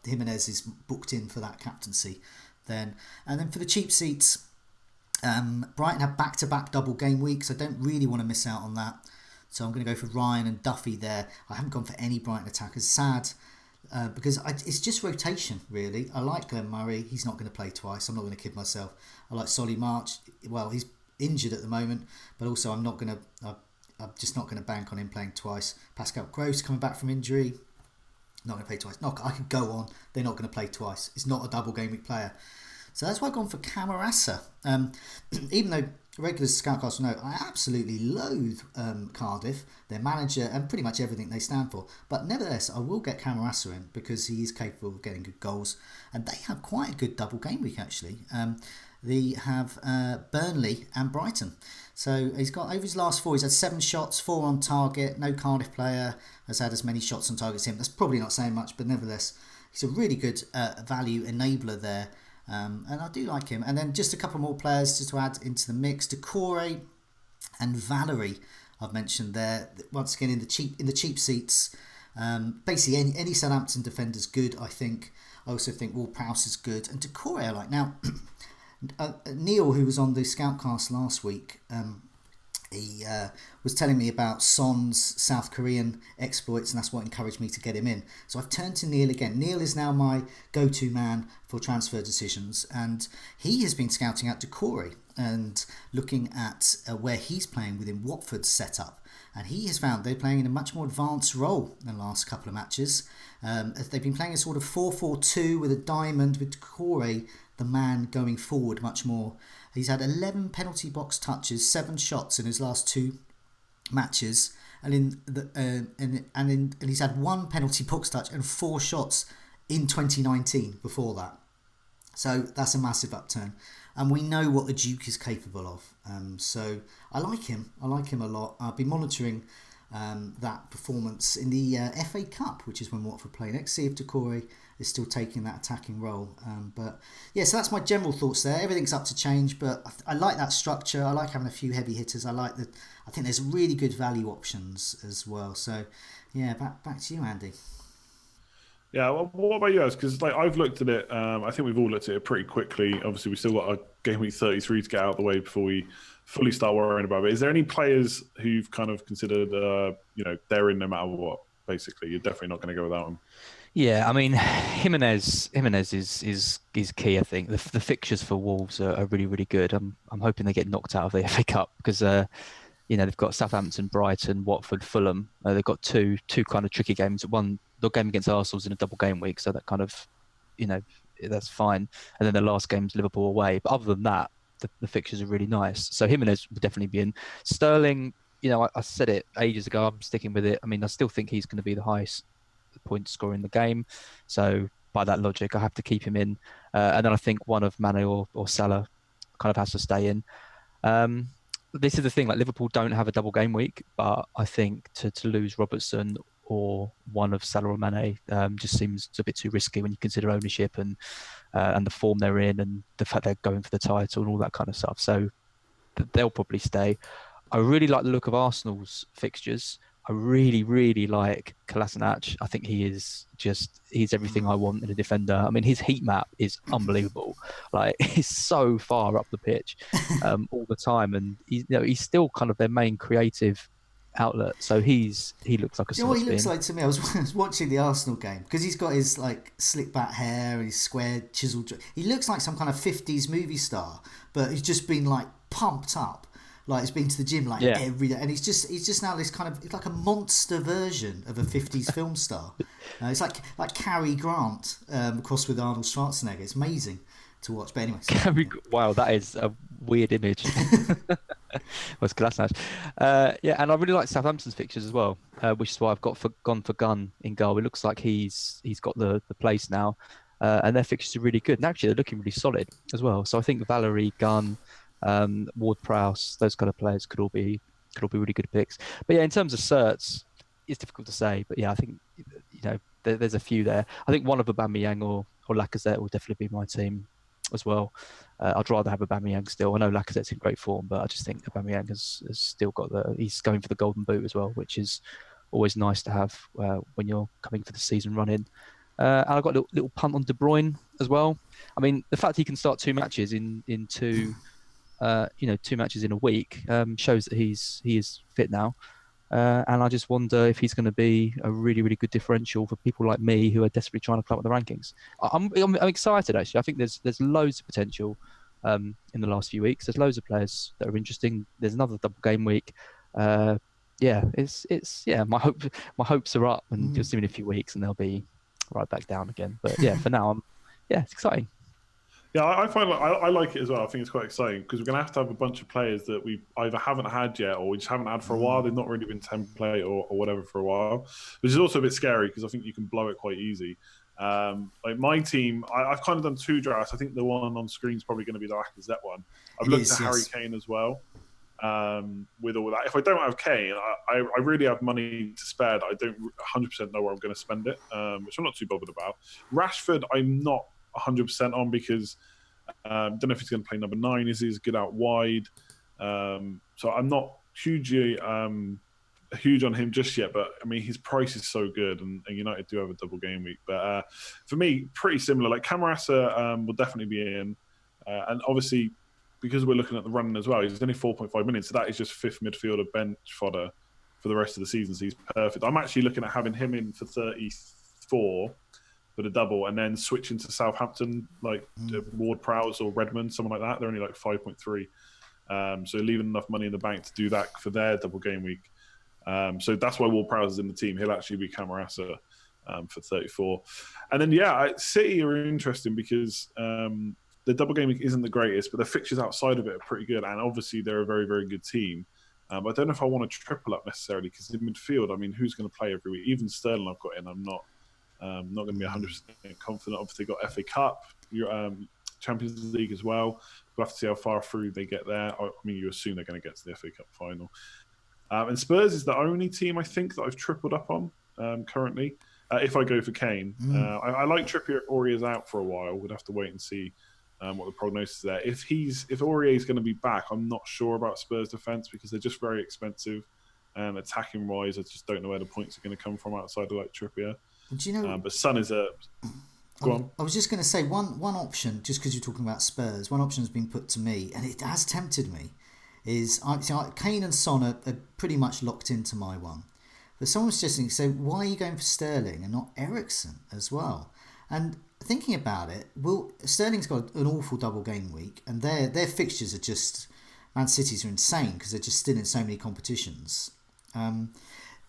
Jimenez is booked in for that captaincy then. And then for the cheap seats, Brighton have back-to-back double game weeks. I don't really want to miss out on that. So I'm going to go for Ryan and Duffy there. I haven't gone for any Brighton attackers. Sad. Because it's just rotation, really. I like Glenn Murray. He's not going to play twice. I'm not going to kid myself. I like Solly March. Well, he's injured at the moment, but also I'm just not going to bank on him playing twice. Pascal Gross coming back from injury. Not going to play twice. No, I could go on. They're not going to play twice. It's not a double game week player. So that's why I've gone for Camarasa. Even though regulars Scoutcast will know, I absolutely loathe Cardiff, their manager, and pretty much everything they stand for. But nevertheless, I will get Camarasa in because he is capable of getting good goals. And they have quite a good double game week, actually. They have Burnley and Brighton. So he's got, over his last 4, he's had 7 shots, 4 on target. No Cardiff player has had as many shots on target as him. That's probably not saying much, but nevertheless, he's a really good value enabler there. And I do like him. And then just a couple more players just to add into the mix. Decore and Valerie I've mentioned there. Once again in the cheap seats. Basically any Southampton defender's good, I think. I also think Ward-Prowse is good. And Decore I like. Now, Neil, who was on the Scoutcast last week, he was telling me about Son's South Korean exploits, and that's what encouraged me to get him in. So I've turned to Neil again. Neil is now my go-to man for transfer decisions, and he has been scouting out Decore and looking at where he's playing within Watford's setup. And he has found they're playing in a much more advanced role in the last couple of matches. They've been playing a sort of 4-4-2 with a diamond, with Decore, the man going forward much more. He's had 11 penalty box touches, 7 shots in his last 2 matches, and he's had 1 penalty box touch and 4 shots in 2019 before that. So that's a massive upturn, and we know what the Duke is capable of. So I like him. I like him a lot. I'll be monitoring that performance in the FA Cup, which is when Watford play next. See if Decore is still taking that attacking role. But yeah, so that's my general thoughts there. Everything's up to change, but I like that structure. I like having a few heavy hitters. I think there's really good value options as well. So yeah, back to you, Andy. Yeah, well, what about you guys? Because I've looked at it. I think we've all looked at it pretty quickly. Obviously, we still got a game week 33 to get out of the way before we fully start worrying about it. Is there any players who've kind of considered, they're in no matter what? Basically, you're definitely not going to go without them. Yeah, I mean, Jimenez is key. I think the fixtures for Wolves are really, really good. I'm hoping they get knocked out of the FA Cup because they've got Southampton, Brighton, Watford, Fulham. They've got two kind of tricky games. The game against Arsenal's in a double game week, so that kind of, that's fine. And then the last game's Liverpool away. But other than that, the fixtures are really nice. So Jimenez would definitely be in. Sterling, I said it ages ago. I'm sticking with it. I mean, I still think he's going to be the highest point scorer in the game. So by that logic, I have to keep him in. And then I think one of Mane or Salah kind of has to stay in. This is the thing, Liverpool don't have a double game week, but I think to lose Robertson or one of Salah or Mane just seems a bit too risky when you consider ownership and the form they're in and the fact they're going for the title and all that kind of stuff. So they'll probably stay. I really like the look of Arsenal's fixtures. I really, really like Kolasinac. I think he's everything I want in a defender. I mean, his heat map is unbelievable. He's so far up the pitch all the time, and he's still kind of their main creative outlet. So he looks like a. You know what he looks like to me? I was watching the Arsenal game because he's got his slick back hair and his square chiseled. He looks like some kind of 50s movie star, but he's just been pumped up. He's been to the gym every day, and he's just now this kind of, it's like a monster version of a 50s film star. It's like Cary Grant crossed with Arnold Schwarzenegger. It's amazing to watch. But anyway, wow, that is a weird image. Was Kolasinac. And I really like Southampton's fixtures as well, which is why I've gone for Gunn in goal. It looks like he's got the place now, and their fixtures are really good. And actually, they're looking really solid as well. So I think Valerie, Gunn, Ward-Prowse, those kind of players could all be really good picks. But yeah, in terms of certs, it's difficult to say. But yeah, I think there's a few there. I think one of Aubameyang or Lacazette will definitely be my team as well. I'd rather have Aubameyang still. I know Lacazette's in great form, but I just think Aubameyang has still got he's going for the golden boot as well, which is always nice to have when you're coming for the season run in. And I got a little punt on De Bruyne as well. I mean, the fact he can start 2 matches in 2 matches in a week shows that he is fit now. And I just wonder if he's going to be a really, really good differential for people like me who are desperately trying to climb up the rankings. I'm excited, actually. I think there's loads of potential in the last few weeks. There's loads of players that are interesting. There's another double game week. My hopes are up, and you'll see me in a few weeks, and they'll be right back down again. But yeah, for now, it's exciting. Yeah, I find I like it as well. I think it's quite exciting because we're going to have a bunch of players that we either haven't had yet or we just haven't had for a while. They've not really been template or whatever for a while, which is also a bit scary because I think you can blow it quite easy. Like my team, I've kind of done 2 drafts. I think the one on screen is probably going to be the Lacazette one. I've looked at Harry Kane as well. With all that, if I don't have Kane, I really have money to spare that I don't 100% know where I'm going to spend it, which I'm not too bothered about. Rashford, I'm not 100% on because don't know if he's going to play number 9. Is he good out wide? So I'm not huge on him just yet. But I mean, his price is so good, and United do have a double game week. But for me, pretty similar. Like Camarasa will definitely be in, and obviously because we're looking at the running as well, he's only 4.5 minutes. So that is just 5th midfielder bench fodder for the rest of the season. So he's perfect. I'm actually looking at having him in for 34. For the double, and then switching to Southampton, like Ward-Prowse or Redmond, someone like that. They're only like 5.3. So leaving enough money in the bank to do that for their double game week. So that's why Ward-Prowse is in the team. He'll actually be Camarasa for 34. And then, City are interesting because the double game week isn't the greatest, but the fixtures outside of it are pretty good. And obviously, they're a very, very good team. But I don't know if I want to triple up necessarily because in midfield, I mean, who's going to play every week? Even Sterling I've got in, I'm not going to be 100% confident. Obviously, got FA Cup, Champions League as well. We'll have to see how far through they get there. I mean, you assume they're going to get to the FA Cup final. And Spurs is the only team I think that I've tripled up on currently. If I go for Kane, I like Trippier. Aurier's out for a while. We'd have to wait and see what the prognosis is there. If Aurier is going to be back, I'm not sure about Spurs defence because they're just very expensive. And attacking wise, I just don't know where the points are going to come from outside of like Trippier. Do you know? But Son is a. Go on. I was just going to say one option, just because you're talking about Spurs. One option has been put to me, and it has tempted me. Is Kane and Son are pretty much locked into my one, but someone's suggesting, so why are you going for Sterling and not Eriksen as well? And thinking about it, Sterling's got an awful double game week, and their fixtures are just Man City's are insane because they're just still in so many competitions.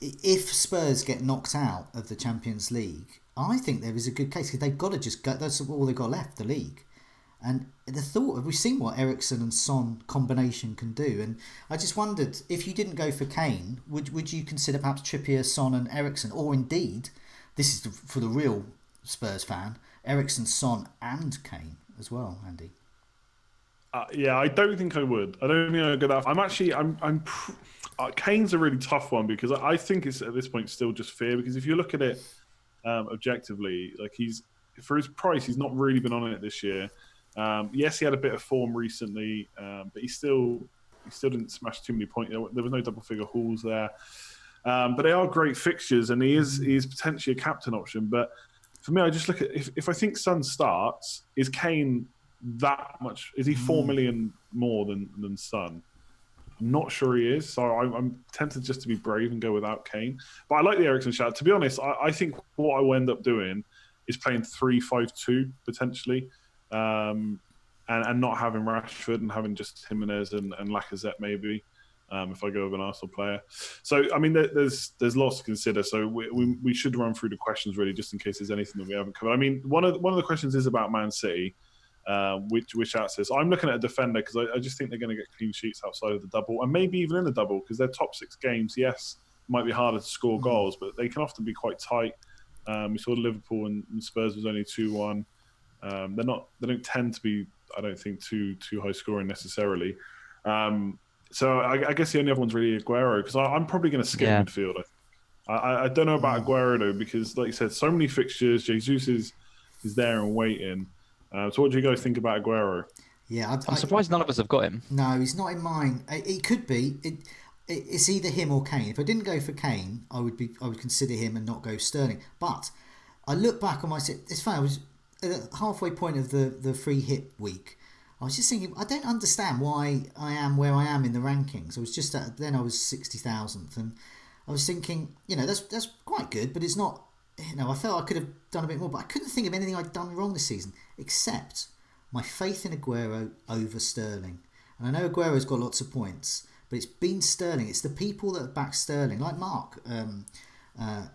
If Spurs get knocked out of the Champions League, I think there is a good case because they've got to just go. That's all they've got left, the league. And the thought of, we've seen what Eriksen and Son combination can do, and I just wondered if you didn't go for Kane, would you consider perhaps Trippier, Son, and Eriksen, or indeed, this is for the real Spurs fan, Eriksen, Son, and Kane as well, Andy? I don't think I would. I don't think I'd go that. I'm actually, Kane's a really tough one because I think it's at this point still just fear because if you look at it objectively, like for his price, he's not really been on it this year. Yes, he had a bit of form recently, but he still didn't smash too many points. There was no double figure hauls there, but they are great fixtures, and he is potentially a captain option. But for me, I just look at if I think Son starts, is Kane that much? Is he 4 million more than Son? I'm not sure he is, so I'm tempted just to be brave and go without Kane. But I like the Eriksen shout. To be honest, I think what I will end up doing is playing 3-5-2 potentially, and not having Rashford and having just Jimenez and Lacazette maybe, if I go with an Arsenal player. So I mean, there's lots to consider. So we should run through the questions really, just in case there's anything that we haven't covered. I mean, one of the questions is about Man City. Which says I'm looking at a defender because I just think they're going to get clean sheets outside of the double and maybe even in the double because their top 6 games, yes, might be harder to score goals, but they can often be quite tight. We saw Liverpool and Spurs was only 2-1. They don't tend to be, I don't think, too high scoring necessarily. So I guess the only other one's really Aguero because I'm probably going to skip midfield. I don't know about Aguero though, because like you said, so many fixtures. Jesus is there and waiting. So what do you guys think about Aguero? Yeah, I'm surprised none of us have got him. No, he's not in mine. It could be. It's either him or Kane. If I didn't go for Kane, I would consider him and not go Sterling. But I look back on it's funny. I was at the halfway point of the free hit week. I was just thinking, I don't understand why I am where I am in the rankings. I was just then I was 60,000th, and I was thinking, that's quite good, but it's not. I felt I could have done a bit more, but I couldn't think of anything I'd done wrong this season except my faith in Aguero over Sterling. And I know Aguero's got lots of points, but it's been Sterling. It's the people that have backed Sterling, like Mark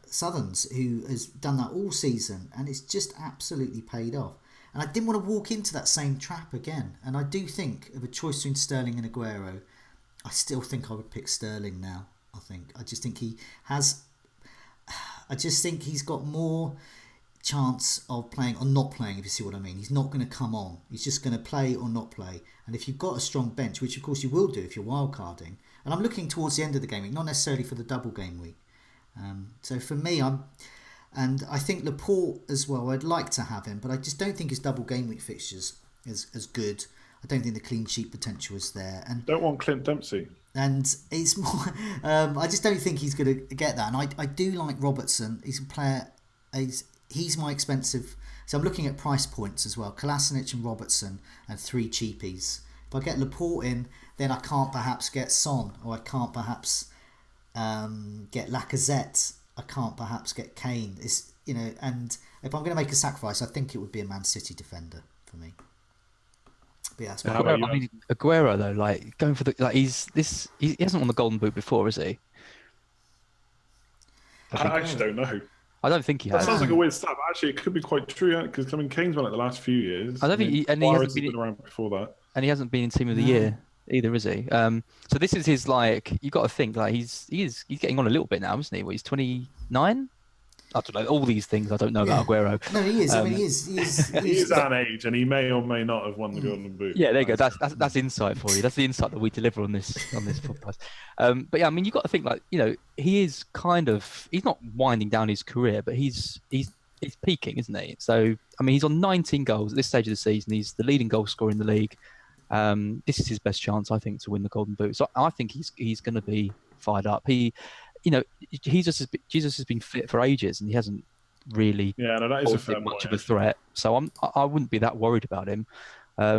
Southerns, who has done that all season, and it's just absolutely paid off. And I didn't want to walk into that same trap again. And I do think of a choice between Sterling and Aguero. I still think I would pick Sterling now. I just think he has. I just think he's got more chance of playing or not playing, if you see what I mean. He's not going to come on. He's just going to play or not play. And if you've got a strong bench, which of course you will do if you're wildcarding, and I'm looking towards the end of the game week, not necessarily for the double game week. So for me, and I think Laporte as well, I'd like to have him, but I just don't think his double game week fixtures is as good. I don't think the clean sheet potential is there. And don't want Clint Dempsey. And it's more. I just don't think he's going to get that. And I do like Robertson. He's a player. He's my expensive. So I'm looking at price points as well. Kolasinac and Robertson and 3 cheapies. If I get Laporte in, then I can't perhaps get Son, or I can't perhaps get Lacazette. I can't perhaps get Kane. And if I'm going to make a sacrifice, I think it would be a Man City defender for me. But yeah, Aguero though, like going for he hasn't won the Golden Boot before, is he? I actually don't know. I don't think he has. That sounds like a weird stat, but actually it could be quite true, because Kane's won it the last few years. I don't think he hasn't been around before that, and he hasn't been in Team of the Year either, is he? So this is his you got to think he's getting on a little bit now, isn't he? Well, he's 29. I don't know all these things. I don't know about Aguero. No, he is. I mean, he is. He is an age, and he may or may not have won the Golden Boot. Yeah, there you go. That's insight for you. That's the insight that we deliver on this podcast. But yeah, I mean, you got to think he is he's not winding down his career, but he's peaking, isn't he? So I mean, he's on 19 goals at this stage of the season. He's the leading goal scorer in the league. This is his best chance, I think, to win the Golden Boot. So I think he's going to be fired up. Jesus has been fit for ages, and he hasn't really much of a threat. So I wouldn't be that worried about him. I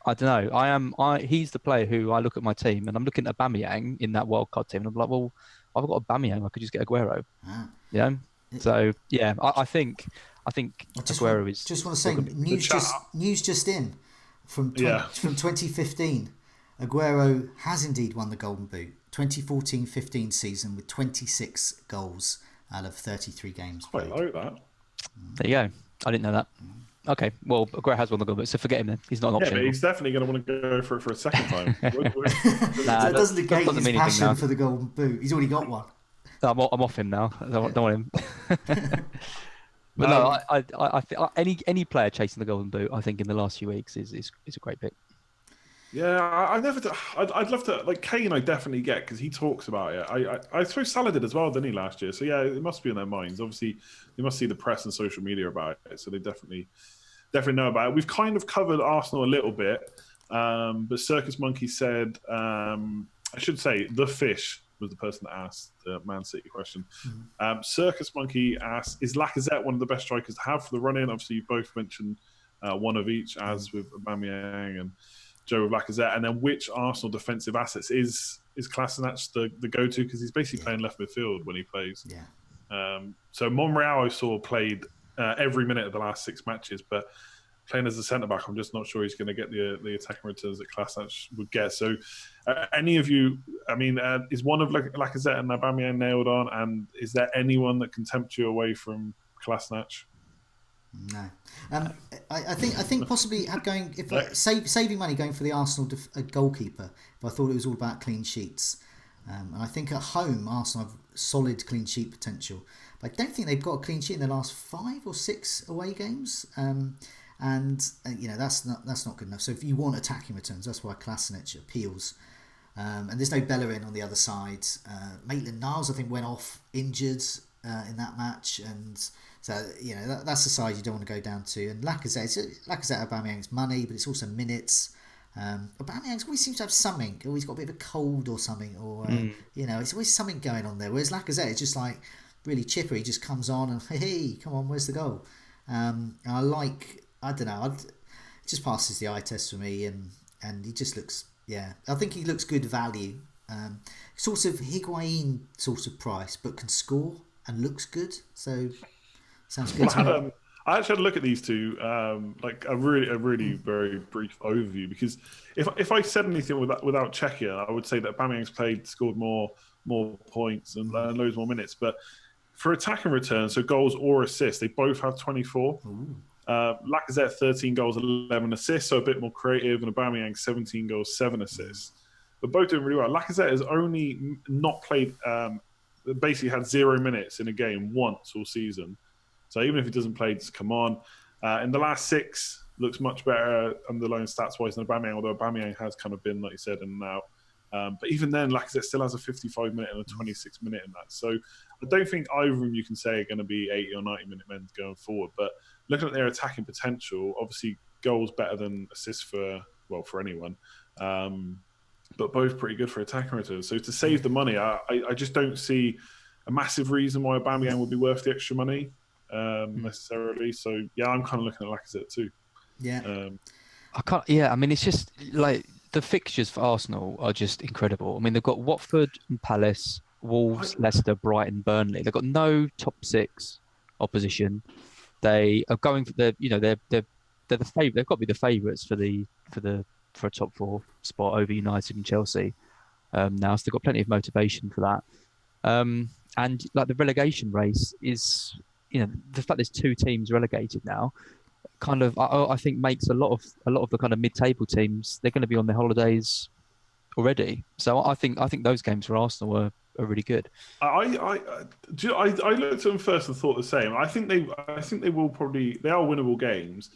don't know. He's the player who I look at my team, and I'm looking at Aubameyang in that wildcard team, and I'm like, well, I've got Aubameyang. I could just get Aguero. So yeah, I think Aguero is. Just want to say, news just in from 2015. Aguero has indeed won the Golden Boot. 2014-15 season with 26 goals out of 33 games played. I like that. There you go. I didn't know that. Okay, well, Aguero has won the Golden Boot, so forget him then. He's not an option. Yeah, but he's definitely going to want to go for it for a second time. That doesn't negate his passion for the Golden Boot. He's already got one. I'm off him now. I don't want him. But no, I think any player chasing the Golden Boot, I think in the last few weeks is a great pick. Yeah, I'd love to, like Kane, I definitely get, because he talks about it. I suppose Salah did as well, didn't he, last year? So yeah, it must be in their minds. Obviously, they must see the press and social media about it, so they definitely know about it. We've kind of covered Arsenal a little bit, but Circus Monkey said, I should say, The Fish was the person that asked the Man City question. Circus Monkey asked, is Lacazette one of the best strikers to have for the run-in? Obviously, you both mentioned one of each, as with Aubameyang and Joe with Lacazette, and then which Arsenal defensive assets is Kolasinac the go-to, because he's basically playing left midfield when he plays. So Monreal I saw played every minute of the last 6 matches, but playing as a centre back, I'm just not sure he's going to get the attacking returns that Kolasinac would get. So any of you, I mean, is one of Lacazette and Aubameyang nailed on, and is there anyone that can tempt you away from Kolasinac? No, I think possibly saving money going for the Arsenal goalkeeper. But I thought it was all about clean sheets, and I think at home Arsenal have solid clean sheet potential. But I don't think they've got a clean sheet in their last 5 or 6 away games, and that's not good enough. So if you want attacking returns, that's why Kolasinac appeals. And there's no Bellerin on the other side. Maitland-Niles, I think, went off injured in that match, and so that's the side you don't want to go down to. And Lacazette, Aubameyang's money, but it's also minutes. Aubameyang always seems to have something. Always got a bit of a cold or something, or it's always something going on there. Whereas Lacazette is just like really chipper. He just comes on and hey, come on, where's the goal? I don't know. It just passes the eye test for me, and he just looks. Yeah, I think he looks good value. Sort of Higuain sort of price, but can score and looks good. So sounds good to me. I actually had a look at these two, like a really very brief overview, because if I said anything without checking, I would say that Aubameyang's scored more points and loads more minutes. But for attacking returns, so goals or assists, they both have 24. Lacazette 13 goals, 11 assists, so a bit more creative, and Aubameyang 17 goals, 7 assists. But both doing really well. Lacazette has only not played, basically had 0 minutes in a game once all season. So even if he doesn't play, just come on. In the last 6, looks much better underlying stats-wise than Aubameyang, although Aubameyang has kind of been, like you said, in and out. But even then, Lacazette still has a 55-minute and a 26-minute in that. So I don't think either of them you can say are going to be 80 or 90-minute men going forward. But looking at their attacking potential, obviously goals better than assists for anyone. But both pretty good for attacking returns. So to save the money, I just don't see a massive reason why Aubameyang would be worth the extra money necessarily. So yeah, I'm kind of looking at Lacazette too. Yeah. I can't. Yeah, I mean, it's just like the fixtures for Arsenal are just incredible. I mean, they've got Watford and Palace, Wolves, Leicester, Brighton, Burnley. They've got no top 6 opposition. They are going for they're the favourite. They've got to be the favourites for a top 4 spot over United and Chelsea now. So they've got plenty of motivation for that. And like the relegation race is, the fact there's 2 teams relegated now, kind of I think makes a lot of the kind of mid-table teams, they're going to be on their holidays already. So I think those games for Arsenal are really good. I looked at them first and thought the same. I think they will probably, they are winnable games,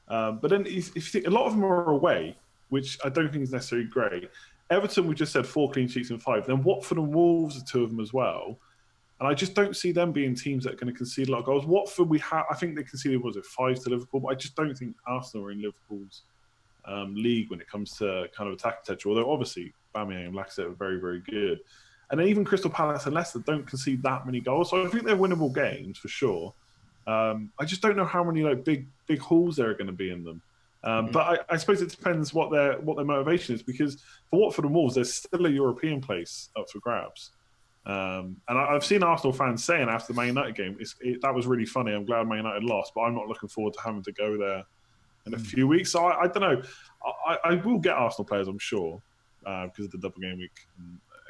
but then if you think, a lot of them are away, which I don't think is necessarily great. Everton, we just said 4 clean sheets in 5. Then Watford and Wolves are 2 of them as well. And I just don't see them being teams that are going to concede a lot of goals. Watford, I think they conceded, 5 to Liverpool, but I just don't think Arsenal are in Liverpool's league when it comes to kind of attack potential. Although obviously Aubameyang and Lacazette are very, very good. And then even Crystal Palace and Leicester don't concede that many goals. So I think they're winnable games for sure. I just don't know how many big hauls there are going to be in them. But I suppose it depends what their motivation is, because for Watford and Wolves, there's still a European place up for grabs. And I've seen Arsenal fans saying after the Man United game, that was really funny. I'm glad Man United lost, but I'm not looking forward to having to go there in a few weeks. So I don't know. I will get Arsenal players, I'm sure, because of the double game week,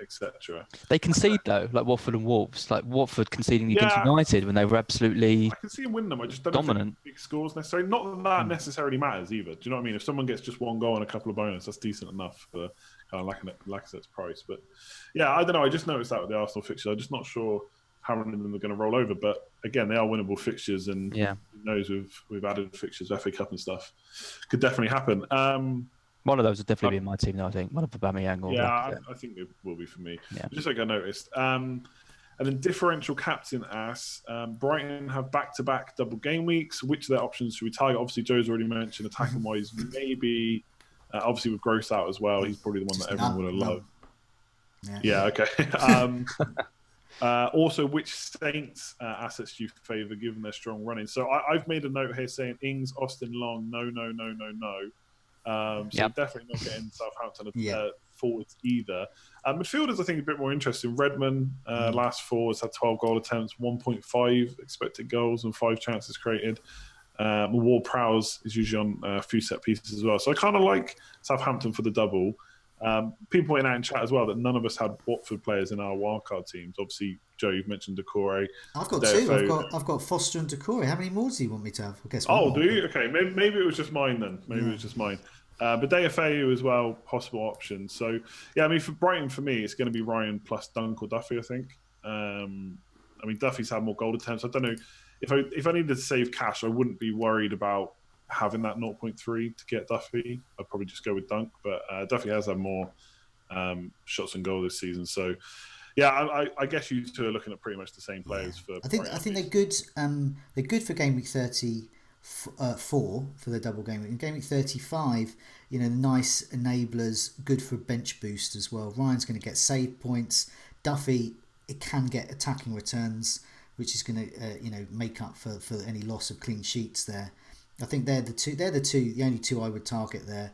etc. They concede though, like Watford and Wolves, like Watford conceding against United when they were absolutely I can see them win them. I just don't dominant. know if big scores necessarily. Not that necessarily matters either. Do you know what I mean? If someone gets just 1 goal and a couple of bonus, that's decent enough for kind of Lacazette's price. But yeah, I don't know. I just noticed that with the Arsenal fixtures. I'm just not sure how many of them are going to roll over. But again, they are winnable fixtures, and who knows, we've added fixtures, FA Cup and stuff. Could definitely happen. One of those would definitely be in my team, though, I think. One of Aubameyang or I think it will be for me. Yeah. Just like I noticed. And then Differential Captain asks, Brighton have back-to-back double game weeks. Which of their options should we target? Obviously, Joe's already mentioned attacking-wise, maybe. Obviously, with Gross out as well, he's probably the one that everyone would have loved. Yeah, okay. Also, which Saints assets do you favour given their strong running? So I've made a note here saying Ings, Austin Long, no. So definitely not getting Southampton forwards either. Midfielders, I think, a bit more interesting. Redmond, last 4 has had 12 goal attempts, 1.5 expected goals and 5 chances created. Ward-Prowse is usually on a few set pieces as well. So I kind of like Southampton for the double. People pointing out in chat as well that none of us had Watford players in our wildcard teams. Obviously, Joe, you've mentioned Decore. I've got 2. I've got Foster and Decore. How many more do you want me to have? I guess do you? Okay, maybe it was just mine then. Maybe it was just mine. But Deofeu as well, possible options. So yeah, I mean, for Brighton, for me, it's going to be Ryan plus Dunk or Duffy, I think. I mean, Duffy's had more goal attempts. I don't know if I needed to save cash, I wouldn't be worried about having that 0.3 to get Duffy. I'd probably just go with Dunk, but Duffy has had more shots on goal this season. So, yeah, I guess you two are looking at pretty much the same players for. I think they're good. They're good for game week 34 for the double game week. In game week 35, nice enablers, good for a bench boost as well. Ryan's going to get save points. Duffy, it can get attacking returns, which is going to make up for any loss of clean sheets there. I think they're the only two I would target there.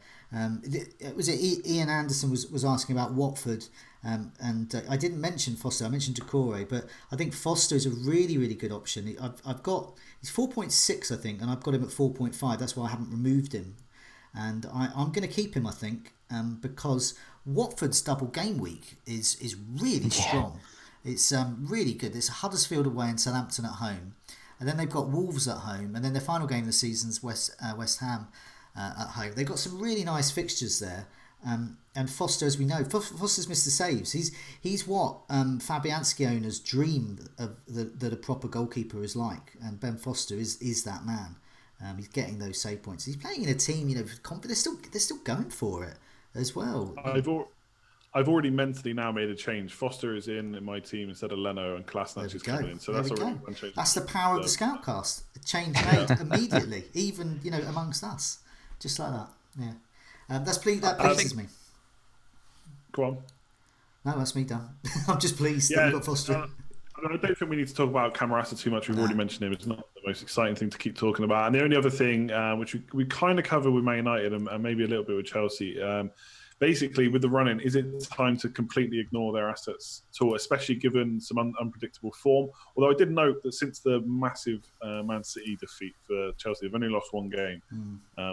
Was it Ian Anderson was asking about Watford, and I didn't mention Foster. I mentioned Decore, but I think Foster is a really, really good option. I've got he's 4.6, I think, and I've got him at 4.5. That's why I haven't removed him, and I'm going to keep him, I think, because Watford's double game week is really strong. It's really good. It's Huddersfield away and Southampton at home. And then they've got Wolves at home. And then their final game of the season's West Ham at home. They've got some really nice fixtures there. And Foster, as we know, Foster's missed the saves. He's what Fabianski owners dream of that a proper goalkeeper is like. And Ben Foster is that man. He's getting those save points. He's playing in a team, they're still going for it as well. I've already mentally now made a change. Foster is in my team instead of Leno, and Klasnach is coming in. So that's already one change. That's the power of the Scoutcast. A change made immediately, even amongst us, just like that. Yeah, that pleases me. Go on. No, that's me done. I'm just pleased that we've got Foster. I don't think we need to talk about Camarasa too much. We've already mentioned him. It's not the most exciting thing to keep talking about. And the only other thing, which we kind of cover with Man United and maybe a little bit with Chelsea. Basically, with the run-in, is it time to completely ignore their assets at all, especially given some unpredictable form? Although I did note that since the massive Man City defeat for Chelsea, they've only lost one game,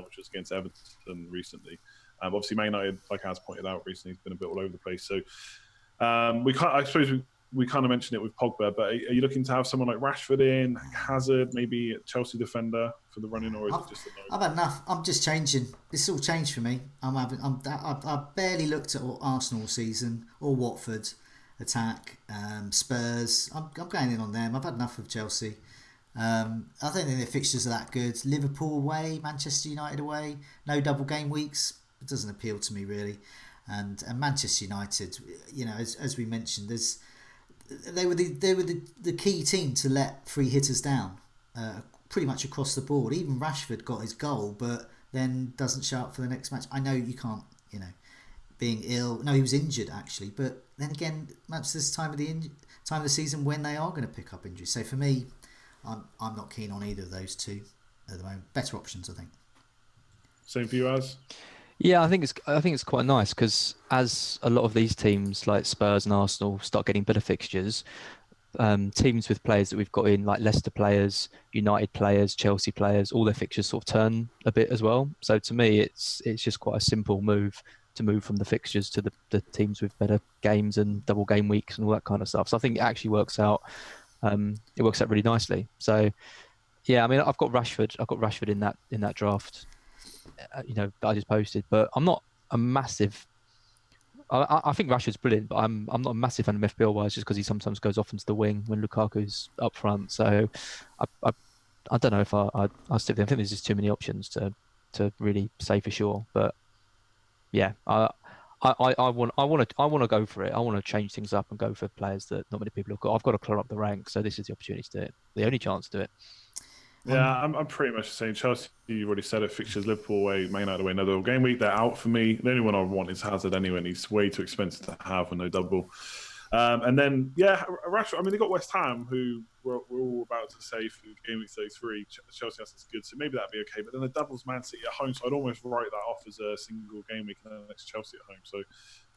which was against Everton recently. Obviously, Man United, like Az pointed out recently, has been a bit all over the place. So I suppose we kind of mentioned it with Pogba, but are you looking to have someone like Rashford in, Hazard, maybe a Chelsea defender for the run-in, or is it just a no? I've had enough. I'm just changing. It's all changed for me. I've barely looked at Arsenal all season or Watford attack, Spurs. I'm going in on them. I've had enough of Chelsea. I don't think their fixtures are that good. Liverpool away, Manchester United away, no double game weeks. It doesn't appeal to me really. And Manchester United, as we mentioned, they were the key team to let free hitters down pretty much across the board. Even Rashford got his goal, but then doesn't show up for the next match. I know you can't, being ill. No, he was injured actually, but then again, that's this time of the season when they are going to pick up injuries. So for me, I'm not keen on either of those two at the moment. Better options, I think. Same for you, Az? Yeah, I think it's quite nice because as a lot of these teams like Spurs and Arsenal start getting better fixtures, teams with players that we've got in like Leicester players, United players, Chelsea players, all their fixtures sort of turn a bit as well. So to me, it's just quite a simple move to move from the fixtures to the teams with better games and double game weeks and all that kind of stuff. So I think it actually works out. It works out really nicely. So yeah, I mean, I've got Rashford in that draft. That I just posted, but I'm not a massive. I think Rashford's brilliant, but I'm not a massive fan of FPL wise, just because he sometimes goes off into the wing when Lukaku's up front. So I don't know if I'll stick with him. I think there's just too many options to really say for sure. But yeah, I want to go for it. I want to change things up and go for players that not many people have got. I've got to clear up the ranks, so this is the opportunity to do it. The only chance to do it. Yeah, I'm pretty much the same. Chelsea, you've already said it. Fixtures, Liverpool away, Man United away, another game week. They're out for me. The only one I want is Hazard anyway, and he's way too expensive to have with no double. And then, Rashford, I mean, they got West Ham, who we're all about to say for game week 33. Chelsea has good, so maybe that'd be okay. But then the double's Man City at home, so I'd almost write that off as a single game week and then next Chelsea at home. So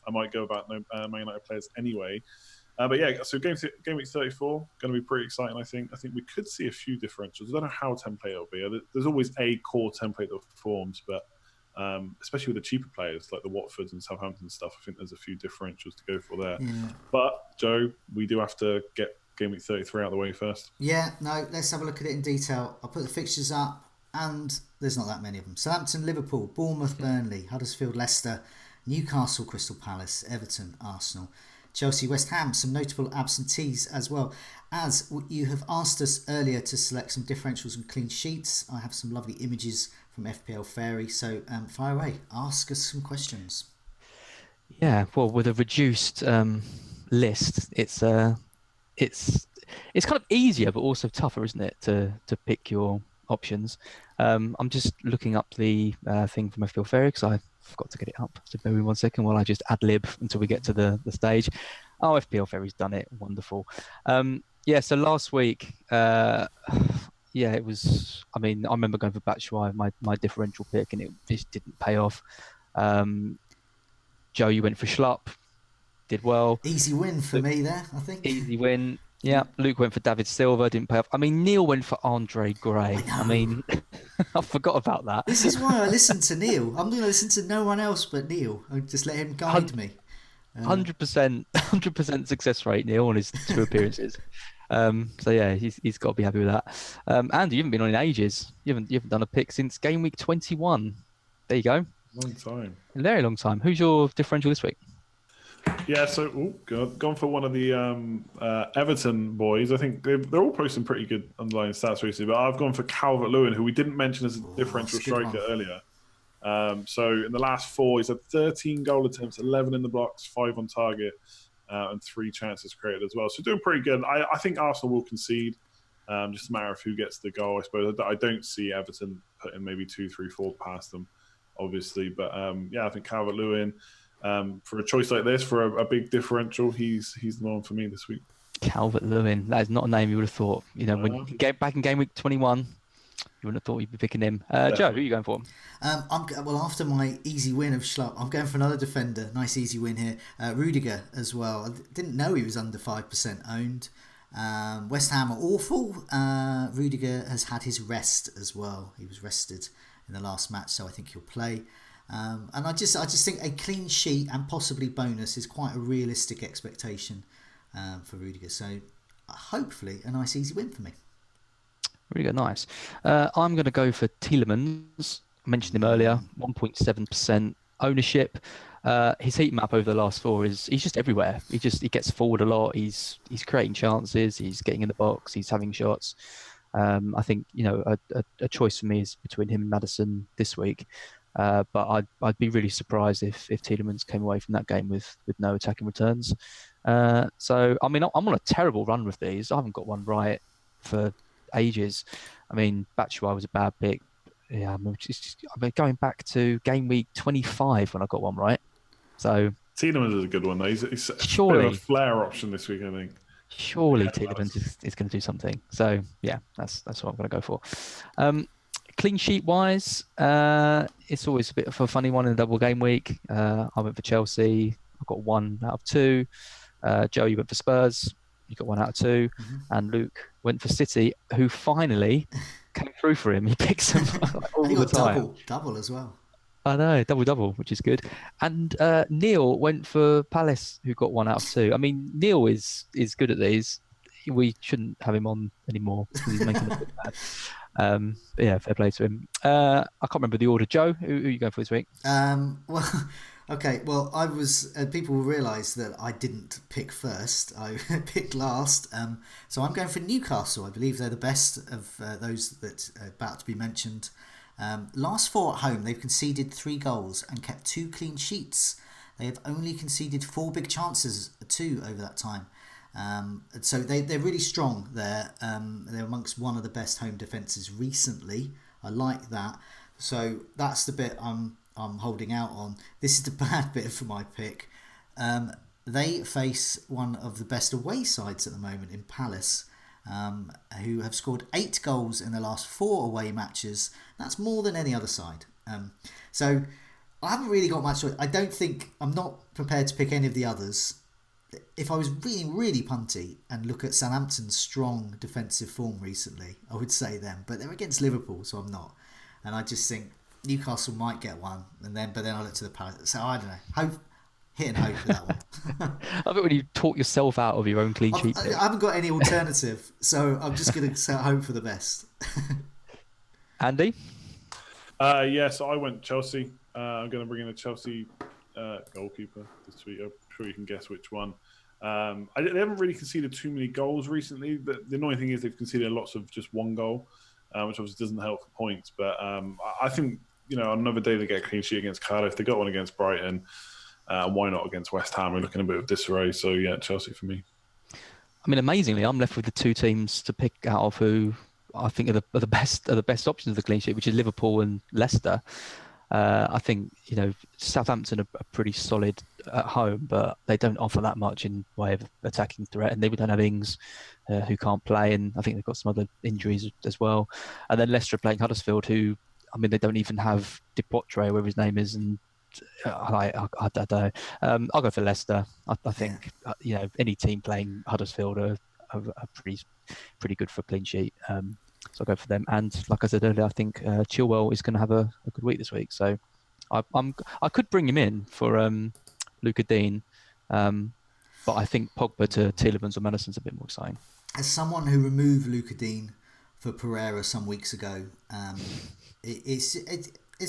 I might go about Man United players anyway. But yeah, so game week 34 going to be pretty exciting. I think we could see a few differentials. I don't know how template it'll be. There's always a core template that forms, but especially with the cheaper players like the Watfords and Southampton stuff, I think there's a few differentials to go for there. Yeah. But Joe, we do have to get game week 33 out of the way first. Yeah, no, let's have a look at it in detail. I'll put the fixtures up, and there's not that many of them. Southampton, Liverpool, Bournemouth, Burnley, Huddersfield, Leicester, Newcastle, Crystal Palace, Everton, Arsenal, Chelsea, West Ham, some notable absentees as well. As you have asked us earlier to select some differentials and clean sheets, I have some lovely images from FPL Fairy. So fire away, ask us some questions. Yeah, well, with a reduced list, it's kind of easier, but also tougher, isn't it, to pick your options? I'm just looking up the thing from FFScoutcast because I forgot to get it up. So bear with me 1 second while I just ad lib until we get to the stage. Oh, FPL Fairy's done it. Wonderful. Yeah, so last week, yeah, it was. I mean, I remember going for Batshuayi, my differential pick, and it just didn't pay off. Joe, you went for Schlupp, did well. Easy win for me there, I think. Easy win. Yeah, Luke went for David Silva, didn't pay off. I mean, Neil went for Andre Gray. I mean, I forgot about that. This is why I listen to Neil. I'm going to listen to no one else but Neil. I just let him guide me. 100% success rate, Neil, on his 2 appearances. So yeah, he's got to be happy with that. Andy, you haven't been on in ages. You haven't done a pick since game week 21. There you go. Long time. A very long time. Who's your differential this week? Yeah, so gone for one of the Everton boys. I think they're all posting pretty good underlying stats recently, but I've gone for Calvert-Lewin, who we didn't mention as a differential striker earlier. So in the last 4, he's had 13 goal attempts, 11 in the box, 5 on target, and 3 chances created as well. So doing pretty good. I think Arsenal will concede. Just a matter of who gets the goal, I suppose. I don't see Everton putting maybe 2, 3, 4 past them, obviously. But yeah, I think Calvert-Lewin, for a choice like this, for a big differential, he's the one for me this week. Calvert-Lewin. That is not a name you would have thought. You know, when you get back in game week 21, you wouldn't have thought you'd be picking him. Joe, who are you going for? Well, after my easy win of Schlupp, I'm going for another defender. Nice easy win here. Rudiger as well. I didn't know he was under 5% owned. West Ham are awful. Rudiger has had his rest as well. He was rested in the last match, so I think he'll play. And I just think a clean sheet and possibly bonus is quite a realistic expectation for Rudiger. So hopefully a nice easy win for me. Really good, nice. I'm going to go for Tielemans. I mentioned him earlier, 1.7% ownership. His heat map over the last 4 he's just everywhere. He gets forward a lot. He's creating chances. He's getting in the box. He's having shots. I think a choice for me is between him and Maddison this week. But I'd be really surprised if Tielemans came away from that game with no attacking returns. So I mean, I'm on a terrible run with these. I haven't got one right for ages. I mean, Batshuayi was a bad pick. Yeah, I'm going back to game week 25 when I got one right. So Tielemans is a good one, though. He's surely a bit of a flare option this week, I think. Surely Tielemans is going to do something. So yeah, that's what I'm going to go for. Clean sheet wise, it's always a bit of a funny one in a double game week. I went for Chelsea. I got 1 out of 2. Joe, you went for Spurs. You got 1 out of 2. Mm-hmm. And Luke went for City, who finally came through for him. He picks them all the time. Double as well. I know, double, which is good. And Neil went for Palace, who got 1 out of 2. I mean, Neil is good at these. We shouldn't have him on anymore because he's making us look bad. But yeah, fair play to him. I can't remember the order. Joe, who are you going for this week? Well, I was. People will realise that I didn't pick first. I picked last. So I'm going for Newcastle. I believe they're the best of those that are about to be mentioned. Last 4 at home, they've conceded 3 goals and kept 2 clean sheets. They have only conceded 4 big chances, 2 over that time. So they're really strong there. They're amongst one of the best home defences recently. I like that. So that's the bit I'm holding out on. This is the bad bit for my pick. They face one of the best away sides at the moment in Palace, who have scored 8 goals in the last 4 away matches. That's more than any other side. So I haven't really got much choice. I'm not prepared to pick any of the others. If I was really punty and look at Southampton's strong defensive form recently, I would say them. But they're against Liverpool, so I'm not. And I just think Newcastle might get one, but then I look to the Palace. So I don't know. Hit and hope for that one. I think when you talk yourself out of your own clean sheet. I haven't got any alternative, so I'm just going to hope for the best. Andy? So I went Chelsea. I'm going to bring in a Chelsea goalkeeper this week. I'm sure you can guess which one. They haven't really conceded too many goals recently. The annoying thing is they've conceded lots of just 1 goal, which obviously doesn't help for points. But I think, on another day they get a clean sheet against Cardiff. They got one against Brighton. Why not against West Ham? We're looking a bit of disarray. So yeah, Chelsea for me. I mean, amazingly, I'm left with the two teams to pick out of who I think are the best options of the clean sheet, which is Liverpool and Leicester. I think Southampton are pretty solid at home, but they don't offer that much in way of attacking threat, and they don't have Ings who can't play, and I think they've got some other injuries as well. And then Leicester are playing Huddersfield, who, I mean, they don't even have Depotre, whatever his name is, and I don't know. I'll go for Leicester. I think any team playing Huddersfield are pretty good for a clean sheet. So I'll go for them. And like I said earlier, I think Chilwell is going to have a good week this week. So I could bring him in for Luca Dean, but I think Pogba to Tielemans or Madison's a bit more exciting. As someone who removed Luca Dean for Pereira some weeks ago, it's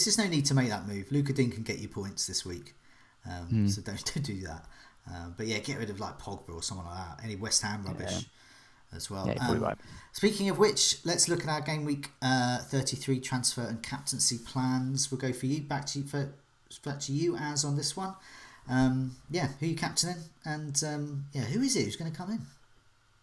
just no need to make that move. Luca Dean can get you points this week, so don't do that. But yeah, get rid of like Pogba or someone like that. Any West Ham rubbish as well. Yeah, you're right. Speaking of which, let's look at our game week 33 transfer and captaincy plans. We'll go for you. Back to you as on this one. Who are you captaining? And who is it who's going to come in?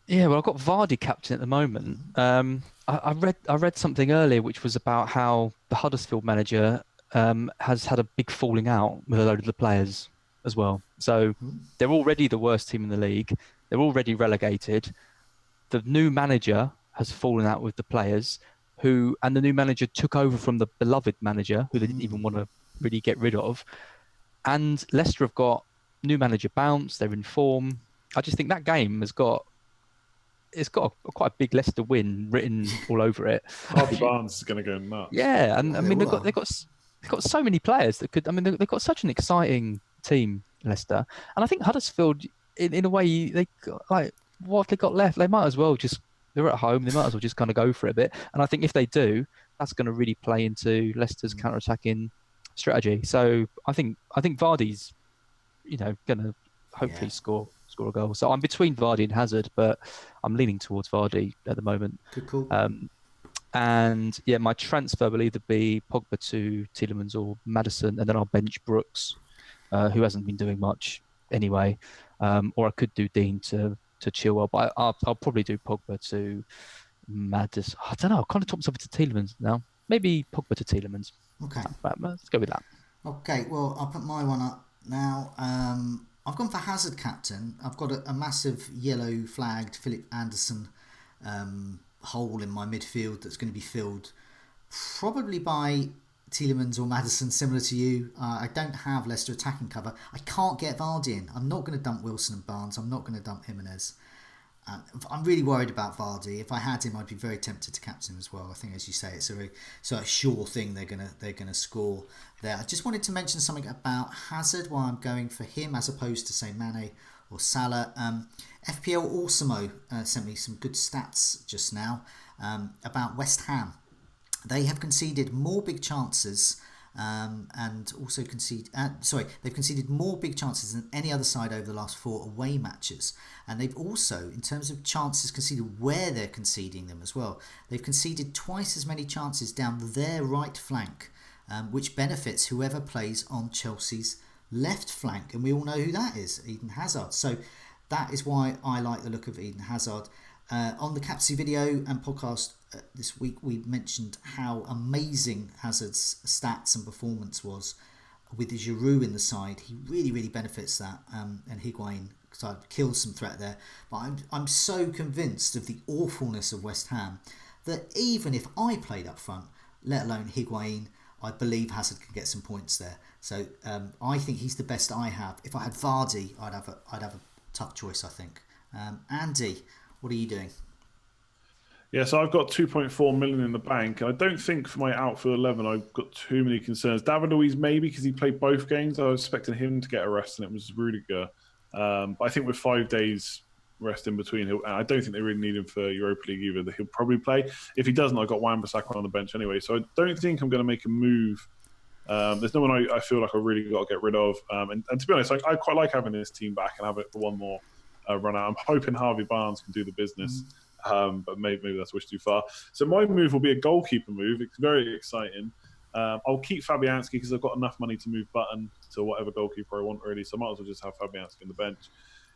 Yeah, well, I've got Vardy captain at the moment. I read something earlier which was about how the Huddersfield manager has had a big falling out with a load of the players as well. So they're already the worst team in the league. They're already relegated. The new manager has fallen out with the players, and the new manager took over from the beloved manager who they didn't even want to really get rid of. And Leicester have got new manager bounce. They're in form. I just think that game has got quite a big Leicester win written all over it. Harvey Barnes is going to go nuts. Yeah, and I mean they've got so many players that could. I mean they've got such an exciting team, Leicester, and I think Huddersfield, in a way, they like what have they got left? They might as well they're at home. They might as well just kind of go for it a bit. And I think if they do, that's going to really play into Leicester's counter-attacking strategy. So I think Vardy's, going to hopefully score a goal. So I'm between Vardy and Hazard, but I'm leaning towards Vardy at the moment. Good call. And yeah, my transfer will either be Pogba to Tielemans or Maddison, and then I'll bench Brooks, who hasn't been doing much anyway. Or I could do Dean to Chilwell, but I'll probably do Pogba to Maddison. I don't know. I'll kind of top myself to Tielemans now. Maybe Pogba to Tielemans. Okay. Let's go with that. Okay, well, I'll put my one up now. I've gone for Hazard captain. I've got a massive yellow flagged Philip Anderson hole in my midfield that's going to be filled probably by Tielemans or Maddison, similar to you. I don't have Leicester attacking cover. I can't get Vardy in. I'm not going to dump Wilson and Barnes. I'm not going to dump Jimenez. I'm really worried about Vardy. If I had him, I'd be very tempted to captain him as well. I think, as you say, it's a sure thing they're gonna score there. I just wanted to mention something about Hazard while I'm going for him, as opposed to say Mane or Salah. FPL Awesomeo sent me some good stats just now about West Ham. They have conceded more big chances and also they've conceded more big chances than any other side over the last 4 away matches. And they've also, in terms of chances conceded, where they're conceding them as well, they've conceded twice as many chances down their right flank, which benefits whoever plays on Chelsea's left flank. And we all know who that is, Eden Hazard. So that is why I like the look of Eden Hazard. On the Captaincy video and podcast this week, we mentioned how amazing Hazard's stats and performance was with Giroud in the side. He really, really benefits that, and Higuain kills some threat there. But I'm so convinced of the awfulness of West Ham that even if I played up front, let alone Higuain, I believe Hazard can get some points there. So I think he's the best I have. If I had Vardy, I'd have a tough choice, I think. Andy, what are you doing? Yeah, so I've got 2.4 million in the bank. I don't think for my outfield 11 I've got too many concerns. David Luiz maybe, because he played both games. I was expecting him to get a rest, and it was Rudiger. But I think with 5 days rest in between, I don't think they really need him for Europa League either. He'll probably play. If he doesn't, I've got Wan-Bissaka on the bench anyway. So I don't think I'm going to make a move. There's no one I feel like I really got to get rid of. And to be honest, I quite like having this team back and have it for one more run out. I'm hoping Harvey Barnes can do the business. But maybe that's a wish too far. So my move will be a goalkeeper move. It's very exciting. I'll keep Fabianski because I've got enough money to move Button to whatever goalkeeper I want really, so I might as well just have Fabianski on the bench.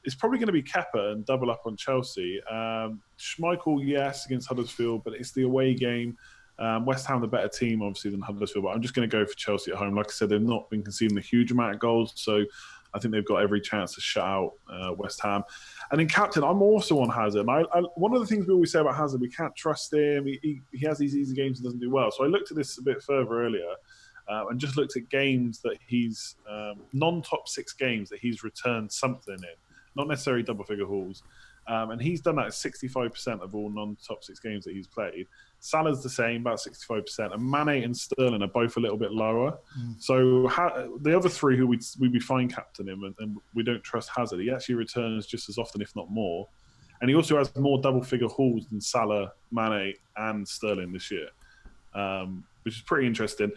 It's probably going to be Kepa and double up on Chelsea. Schmeichel, yes, against Huddersfield, but it's the away game. West Ham, the better team, obviously, than Huddersfield, but I'm just going to go for Chelsea at home. Like I said, they've not been conceding a huge amount of goals, so I think they've got every chance to shut out West Ham. And in captain, I'm also on Hazard. One of the things we always say about Hazard, we can't trust him. He has these easy games and doesn't do well. So I looked at this a bit further earlier and just looked at games that he's, non-top 6 games that he's returned something in. Not necessarily double-figure hauls. And he's done that at 65% of all non-top 6 games that he's played. Salah's the same, about 65%. And Mane and Sterling are both a little bit lower. So the other 3 who we'd be fine captaining him, and we don't trust Hazard, he actually returns just as often, if not more. And he also has more double-figure hauls than Salah, Mane and Sterling this year, which is pretty interesting.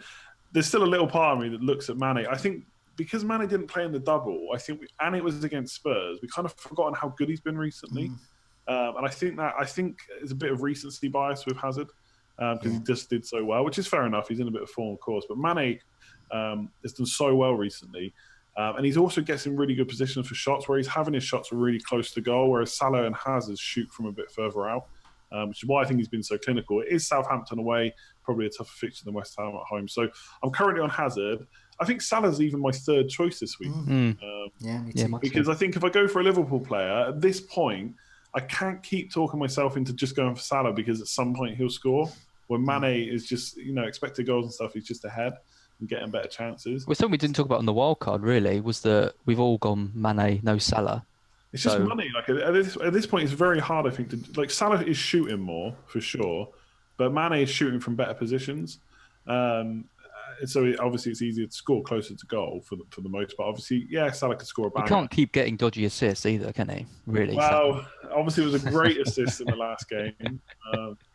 There's still a little part of me that looks at Mane. I think because Mane didn't play in the double, and it was against Spurs, we kind of forgotten how good he's been recently. And I think there's a bit of recency bias with Hazard because he just did so well, which is fair enough. He's in a bit of form, of course. But Mane has done so well recently. And he's also gets in really good positions for shots where he's having his shots really close to goal, whereas Salah and Hazard shoot from a bit further out, which is why I think he's been so clinical. It is Southampton away, probably a tougher fixture than West Ham at home. So I'm currently on Hazard. I think Salah's even my third choice this week. Me too. Because I think if I go for a Liverpool player, at this point, I can't keep talking myself into just going for Salah because at some point he'll score. When Mane is just, expected goals and stuff, he's just ahead and getting better chances. Well, something we didn't talk about on the wild card, really, was that we've all gone Mane, no Salah. It's just money. Like at this point, it's very hard, I think, to Salah is shooting more, for sure, but Mane is shooting from better positions. So obviously it's easier to score closer to goal for the most part. Obviously, Salah could score a banger. He can't keep getting dodgy assists either, can he? Really? Well, obviously it was a great assist in the last game.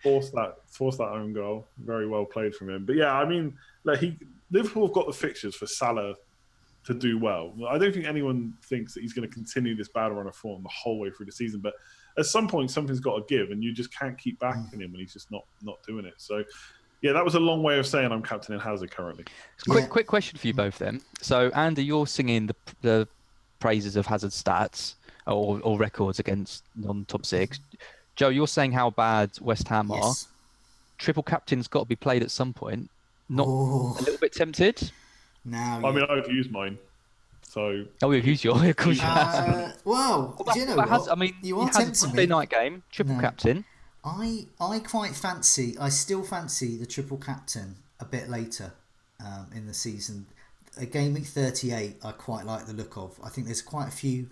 Forced that own goal. Very well played from him. But Liverpool have got the fixtures for Salah to do well. I don't think anyone thinks that he's going to continue this bad run of form the whole way through the season. But at some point, something's got to give, and you just can't keep backing him when he's just not doing it. So. Yeah, that was a long way of saying I'm captaining Hazard currently. Quick question for you both then. So, Andy, you're singing the praises of Hazard's stats or records against non-top 6. Joe, you're saying how bad West Ham are. Triple captain's got to be played at some point. Not a little bit tempted? Now, I've used mine. So. Oh, you've used yours. Of course you have. Well, do you know what? You are tempting me. Monday night game, triple captain. I still fancy the triple captain a bit later in the season. Game week 38, I quite like the look of. I think there's quite a few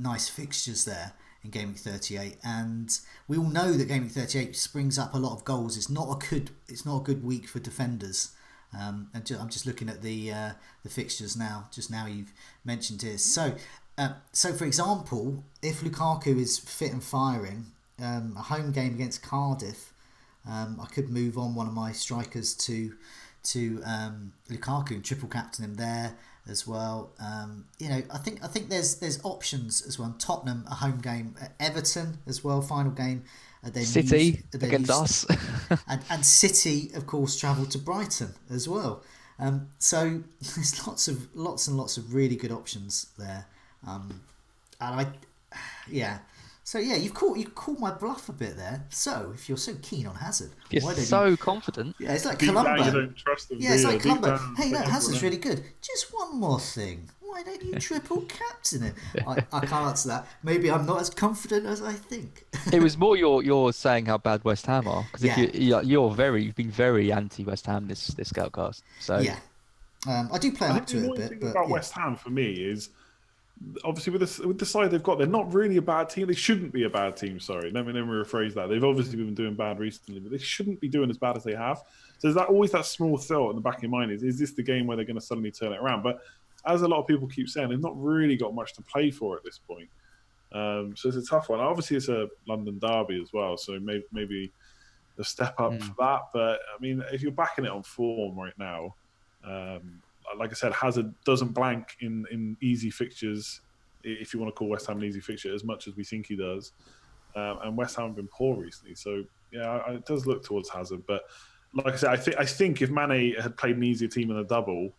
nice fixtures there in game week 38, and we all know that game week 38 springs up a lot of goals. It's not a good week for defenders. I'm just looking at the fixtures now. Just now you've mentioned it. So for example, if Lukaku is fit and firing. A home game against Cardiff, I could move on one of my strikers to Lukaku and triple captain him there as well. I think there's options as well. Tottenham, a home game at Everton as well, final game. City against us, and City of course travel to Brighton as well. So there's lots and lots of really good options there, So you've called my bluff a bit there. So if you're so keen on Hazard, confident. Yeah, it's like Columbo. You don't trust him, it's like Columbo. Hey, no, Hazard's really good. Just one more thing. Why don't you triple captain him? I can't answer that. Maybe I'm not as confident as I think. It was more you're saying how bad West Ham are because you've been very anti West Ham this Scoutcast. So I do play up to it a bit. But about West Ham for me is. Obviously, with the side they've got, they're not really a bad team. They shouldn't be a bad team. Sorry, let me rephrase that. They've obviously been doing bad recently, but they shouldn't be doing as bad as they have. So there's always that small thought in the back of your mind: is this the game where they're going to suddenly turn it around? But as a lot of people keep saying, they've not really got much to play for at this point. So it's a tough one. Obviously, it's a London derby as well, so maybe a step up for that. But I mean, if you're backing it on form right now. Like I said, Hazard doesn't blank in easy fixtures, if you want to call West Ham an easy fixture, as much as we think he does. And West Ham have been poor recently. So, it does look towards Hazard. But like I said, I think if Mane had played an easier team in the double,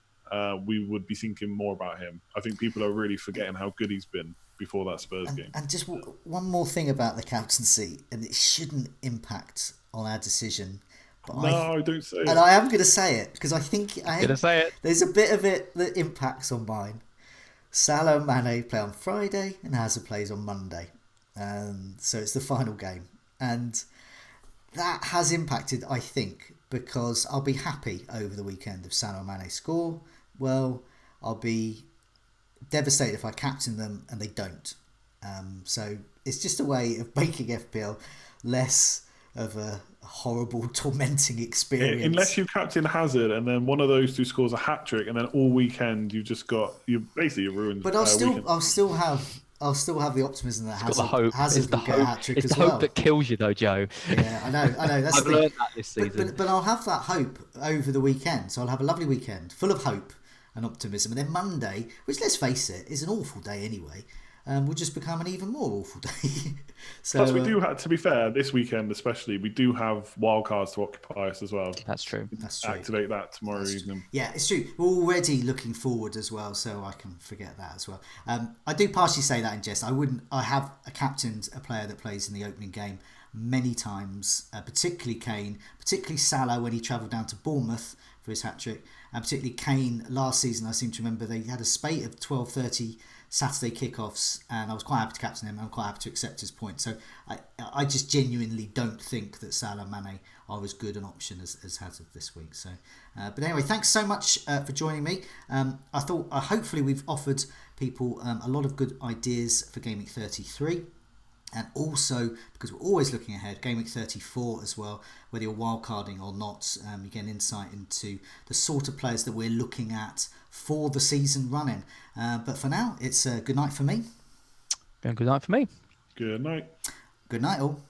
we would be thinking more about him. I think people are really forgetting how good he's been before that Spurs game. And just one more thing about the captaincy, and it shouldn't impact on our decision. But don't say it. And I am going to say it because I think there's a bit of it that impacts on mine. Salah and Mane play on Friday and Hazard plays on Monday. So it's the final game. And that has impacted, I think, because I'll be happy over the weekend if Salah and Mane score. Well, I'll be devastated if I captain them and they don't. So it's just a way of making FPL less of a horrible, tormenting experience. Unless you captain Hazard and then one of those two scores a hat trick, and then all weekend you've just got you're ruined. But I'll still have the optimism that Hazard will get a hat trick as well. It's the hope that kills you, though, Joe. Yeah, I know. That's I've learned that this season. But I'll have that hope over the weekend. So I'll have a lovely weekend full of hope and optimism. And then Monday, which, let's face it, is an awful day anyway, will just become an even more awful day. So, plus, we do have, to be fair, this weekend especially, we do have wildcards to occupy us as well. That's true. Activate that tomorrow evening. Yeah, it's true. We're already looking forward as well, so I can forget that as well. I do partially say that in jest. I have captained a player that plays in the opening game many times, particularly Kane, particularly Salah when he travelled down to Bournemouth for his hat-trick, and particularly Kane last season. I seem to remember they had a spate of 12:30 Saturday kickoffs, and I was quite happy to captain him, and I'm quite happy to accept his point. So I just genuinely don't think that Salah and Mane are as good an option as Hazard this week. So, but anyway, thanks so much for joining me. I thought hopefully we've offered people a lot of good ideas for Game Week 33. And also, because we're always looking ahead, Game Week 34 as well, whether you're wildcarding or not, you get an insight into the sort of players that we're looking at for the season running. But for now, it's good night for me. And good night for me. Good night. Good night all.